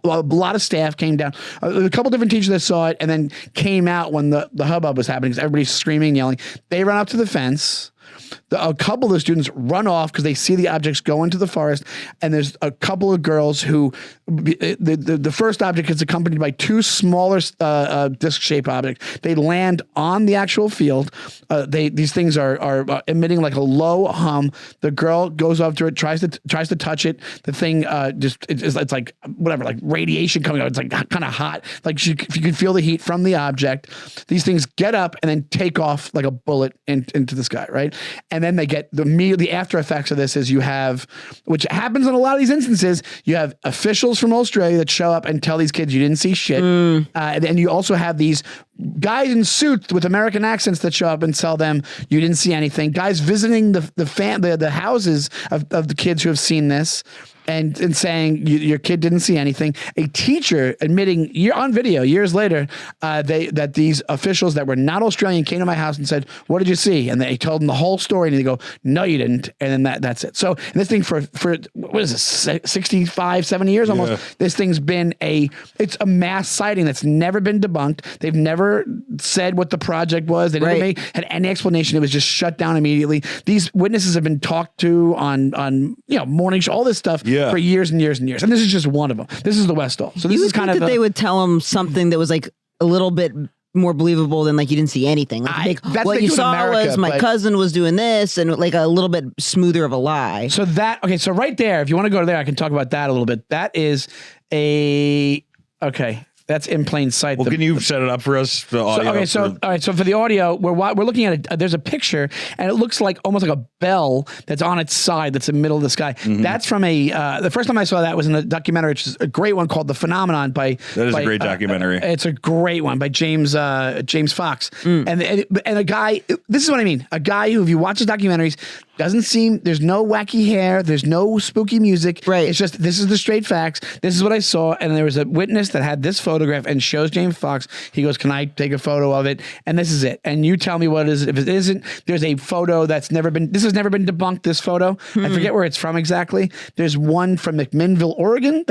Speaker 2: lot of staff came down. A couple different teachers that saw it and then came out when the hubbub was happening because everybody's screaming, yelling. They run up to the fence. A couple of the students run off because they see the objects go into the forest, and there's a couple of girls who the first object is accompanied by 2 smaller disc-shaped objects. They land on the actual field. These things are emitting like a low hum. The girl goes up to it, tries to touch it. The thing it's like whatever, like radiation coming out. It's like kind of hot. Like you can feel the heat from the object. These things get up and then take off like a bullet into the sky, right? And then they get the after effects of this is you have, which happens in a lot of these instances, you have officials from Australia that show up and tell these kids you didn't see shit. And you also have these guys in suits with American accents that show up and tell them you didn't see anything. Guys visiting the houses of the kids who have seen this. And saying your kid didn't see anything. A teacher admitting on video years later that these officials that were not Australian came to my house and said, "What did you see?" And they told them the whole story, and they go, "No, you didn't." And then that's it. So and this thing for what is this 65, 70 years almost. This thing's been it's a mass sighting that's never been debunked. They've never said what the project was. They never had any explanation. It was just shut down immediately. These witnesses have been talked to on morning show, all this stuff. For years and years and years. And this is just one of them. This is the Westall. So this is kind of
Speaker 3: they would tell them something that was like a little bit more believable than like you didn't see anything. Like, what you saw was my cousin was doing this, and like a little bit smoother of a lie.
Speaker 2: So so right there, if you want to go to there, I can talk about that a little bit. That is that's in plain sight.
Speaker 1: Well, can you set it up for us? The audio
Speaker 2: all right. So for the audio, we're looking at it. There's a picture, and it looks like almost like a bell that's on its side. That's in the middle of the sky. Mm-hmm. That's from the first time I saw that was in a documentary, which is a great one called "The Phenomenon" by.
Speaker 1: That is a great documentary.
Speaker 2: It's a great one by James Fox, and a guy. This is what I mean. A guy who, if you watch his documentaries, doesn't seem, there's no wacky hair, there's no spooky music.
Speaker 3: Right.
Speaker 2: It's just, this is the straight facts. This is what I saw. And there was a witness that had this photograph and shows James Fox. He goes, "Can I take a photo of it?" And this is it. And you tell me what it is. If it isn't, there's a photo this has never been debunked, this photo. I forget where it's from exactly. There's one from McMinnville, Oregon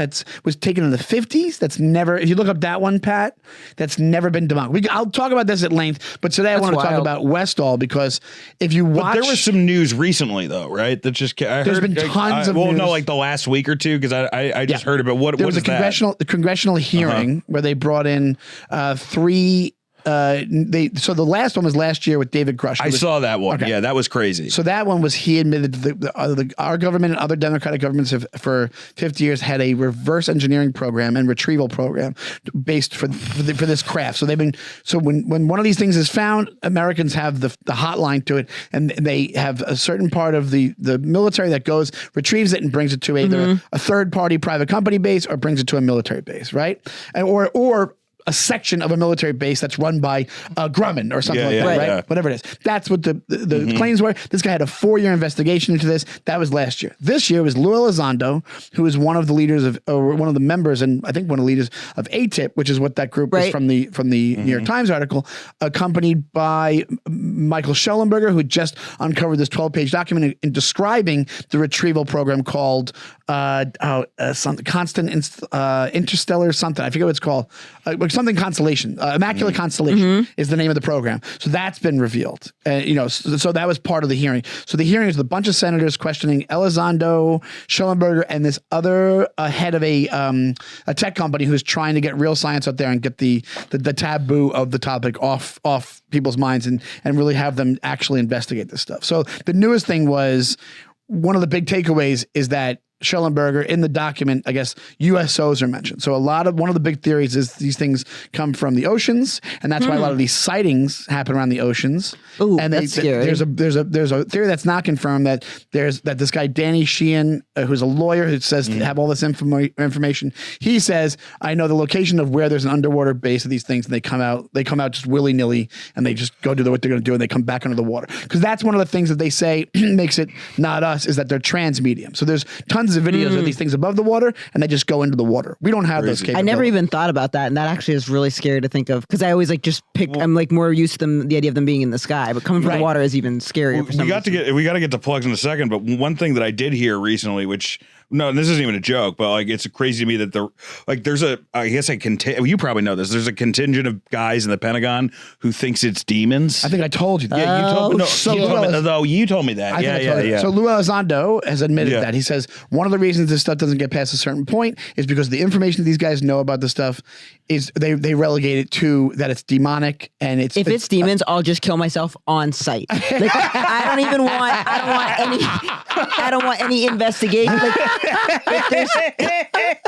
Speaker 2: was taken in the 50s. That's never, if you look up that one, Pat, that's never been debunked. I'll talk about this at length, but today I want to talk about Westall, because if you watch.
Speaker 1: But there was some news recently, though, right? That just
Speaker 2: there's been tons of news.
Speaker 1: No, like the last week or two, because I just heard about what was
Speaker 2: the congressional hearing where they brought in 3. So the last one was last year with David Grush.
Speaker 1: I saw that one. Okay. Yeah, that was crazy.
Speaker 2: So that one was, he admitted our government and other democratic governments have for 50 years had a reverse engineering program and retrieval program based for this craft. So when one of these things is found, Americans have the hotline to it, and they have a certain part of the military that goes, retrieves it and brings it to either a third party private company base or brings it to a military base, right? And or a section of a military base that's run by Grumman or something like that, right? Yeah. Whatever it is. That's what the claims were. This guy had a 4-year investigation into this. That was last year. This year was Lou Elizondo, who is one of the leaders or one of the members, and I think one of the leaders of ATIP, which is what that group is from the New York Times article, accompanied by Michael Schellenberger, who just uncovered this 12-page document in describing the retrieval program called something constant interstellar something. I forget what it's called. Something Constellation, Immaculate Constellation is the name of the program. So that's been revealed. So that was part of the hearing. So the hearing is a bunch of senators questioning Elizondo, Schellenberger, and this other head of a tech company who's trying to get real science out there and get the taboo of the topic off people's minds and really have them actually investigate this stuff. So the newest thing was, one of the big takeaways is that Schellenberger in the document, I guess USOs are mentioned. So one of the big theories is these things come from the oceans, and that's why a lot of these sightings happen around the otions.
Speaker 3: Ooh,
Speaker 2: and
Speaker 3: that's scary.
Speaker 2: There's a theory that's not confirmed that this guy Danny Sheehan, who's a lawyer who says to have all this information. He says, I know the location of where there's an underwater base of these things, and they come out just willy nilly, and they just go do what they're going to do, and they come back under the water. Because that's one of the things that they say makes it not us, is that they're trans-medium. So there's tons of videos of these things above the water, and they just go into the water. We don't have those capabilities.
Speaker 3: I never even thought about that, and that actually is really scary to think of, because I always I'm like more used to the idea of them being in the sky, but coming from the water is even scarier.
Speaker 1: We got to get to plugs in a second, but one thing that I did hear recently, which this isn't even a joke, but like it's crazy to me that you probably know this. There's a contingent of guys in the Pentagon who thinks it's demons.
Speaker 2: I think I told you that.
Speaker 1: Yeah, you told me that. Yeah.
Speaker 2: So Lou Elizondo has admitted that. He says one of the reasons this stuff doesn't get past a certain point is because the information these guys know about this stuff is they relegate it to that it's demonic, and if it's demons, I'll just kill myself on site. Like, I don't want any investigation. Like, if there's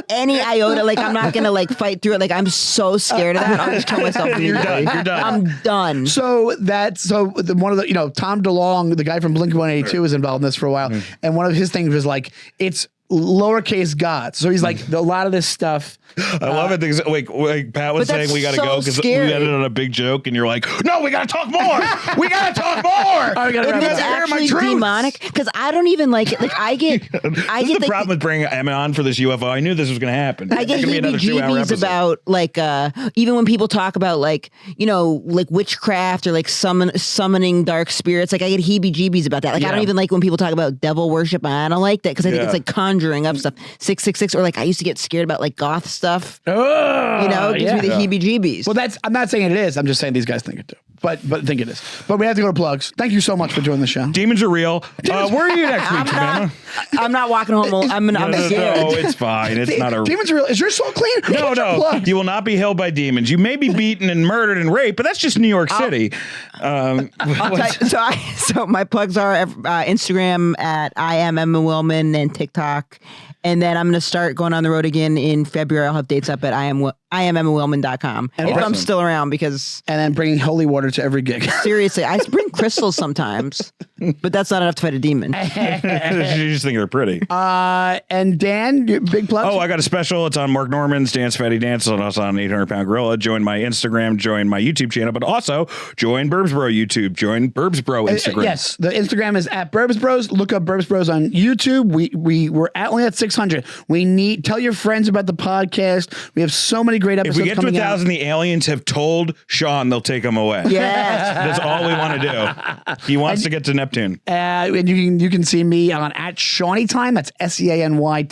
Speaker 2: any iota, like I'm not gonna like fight through it. Like I'm so scared of that. I'll just kill myself immediately. You're done. I'm done. So one of the Tom DeLonge, the guy from Blink-182, was involved in this for a while, and one of his things was like it's lowercase gods. So he's like a lot of this stuff.
Speaker 1: I love it. Like Pat was saying, we got to go because we ended on a big joke, and you're like, no, we got to talk more. We got to talk more. If
Speaker 3: it's actually demonic, because I don't even like it. Like I get
Speaker 1: the problem with bringing Emma on for this UFO. I knew this was going to happen.
Speaker 3: I get heebie-jeebies about like even when people talk about like like witchcraft or like summoning dark spirits. Like I get heebie-jeebies about that. Like I don't even like when people talk about devil worship. I don't like that because I think it's like conjuring up stuff. 666, or like I used to get scared about like goth stuff. It gives me the heebie-jeebies. Well, I'm not saying it is. I'm just saying these guys think it too. But think it is. But we have to go to plugs. Thank you so much for doing the show.
Speaker 1: Demons are real. Where are you next week, Jemima?
Speaker 3: I'm not walking home. I'm scared.
Speaker 1: No, it's fine. It's not a
Speaker 2: demons are real. Is your soul clean?
Speaker 1: No. You will not be held by demons. You may be beaten and murdered and raped, but that's just New York City. So
Speaker 3: my plugs are Instagram at I am Emma Willmann and TikTok. And then I'm going to start going on the road again in February. I'll have dates up at IamEmmaWillmann.com if I'm still around, because... And
Speaker 2: then bringing holy water to every gig.
Speaker 3: Seriously, I bring crystals sometimes, but that's not enough to fight a demon.
Speaker 1: You just think they're pretty.
Speaker 2: And Dan, big plugs?
Speaker 1: Oh, I got a special. It's on Mark Norman's Dance Fatty Dance, and also on 800-Pound Gorilla. Join my Instagram, join my YouTube channel, but also join Burbs Bro YouTube, join Burbs Bro Instagram.
Speaker 2: Yes, the Instagram is at Burbs Bros. Look up Burbs Bros on YouTube. We're only at 600. Tell your friends about the podcast. We have so many great episodes.
Speaker 1: If we get to 1,000, the aliens have told Sean they'll take him away.
Speaker 3: Yes.
Speaker 1: That's all we want to do. He wants to get to Neptune.
Speaker 2: And you can see me on at SeanyTime. That's SeanyTime on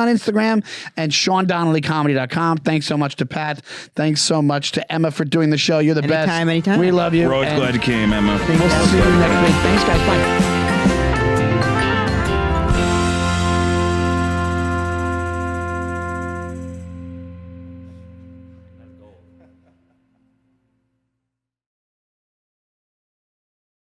Speaker 2: Instagram, and SeanDonnellyComedy.com. Thanks so much to Pat. Thanks so much to Emma for doing the show. You're the best.
Speaker 3: Anytime.
Speaker 2: We love you.
Speaker 1: We're always glad you came, Emma.
Speaker 2: We'll see you next week. Thanks, guys. Bye.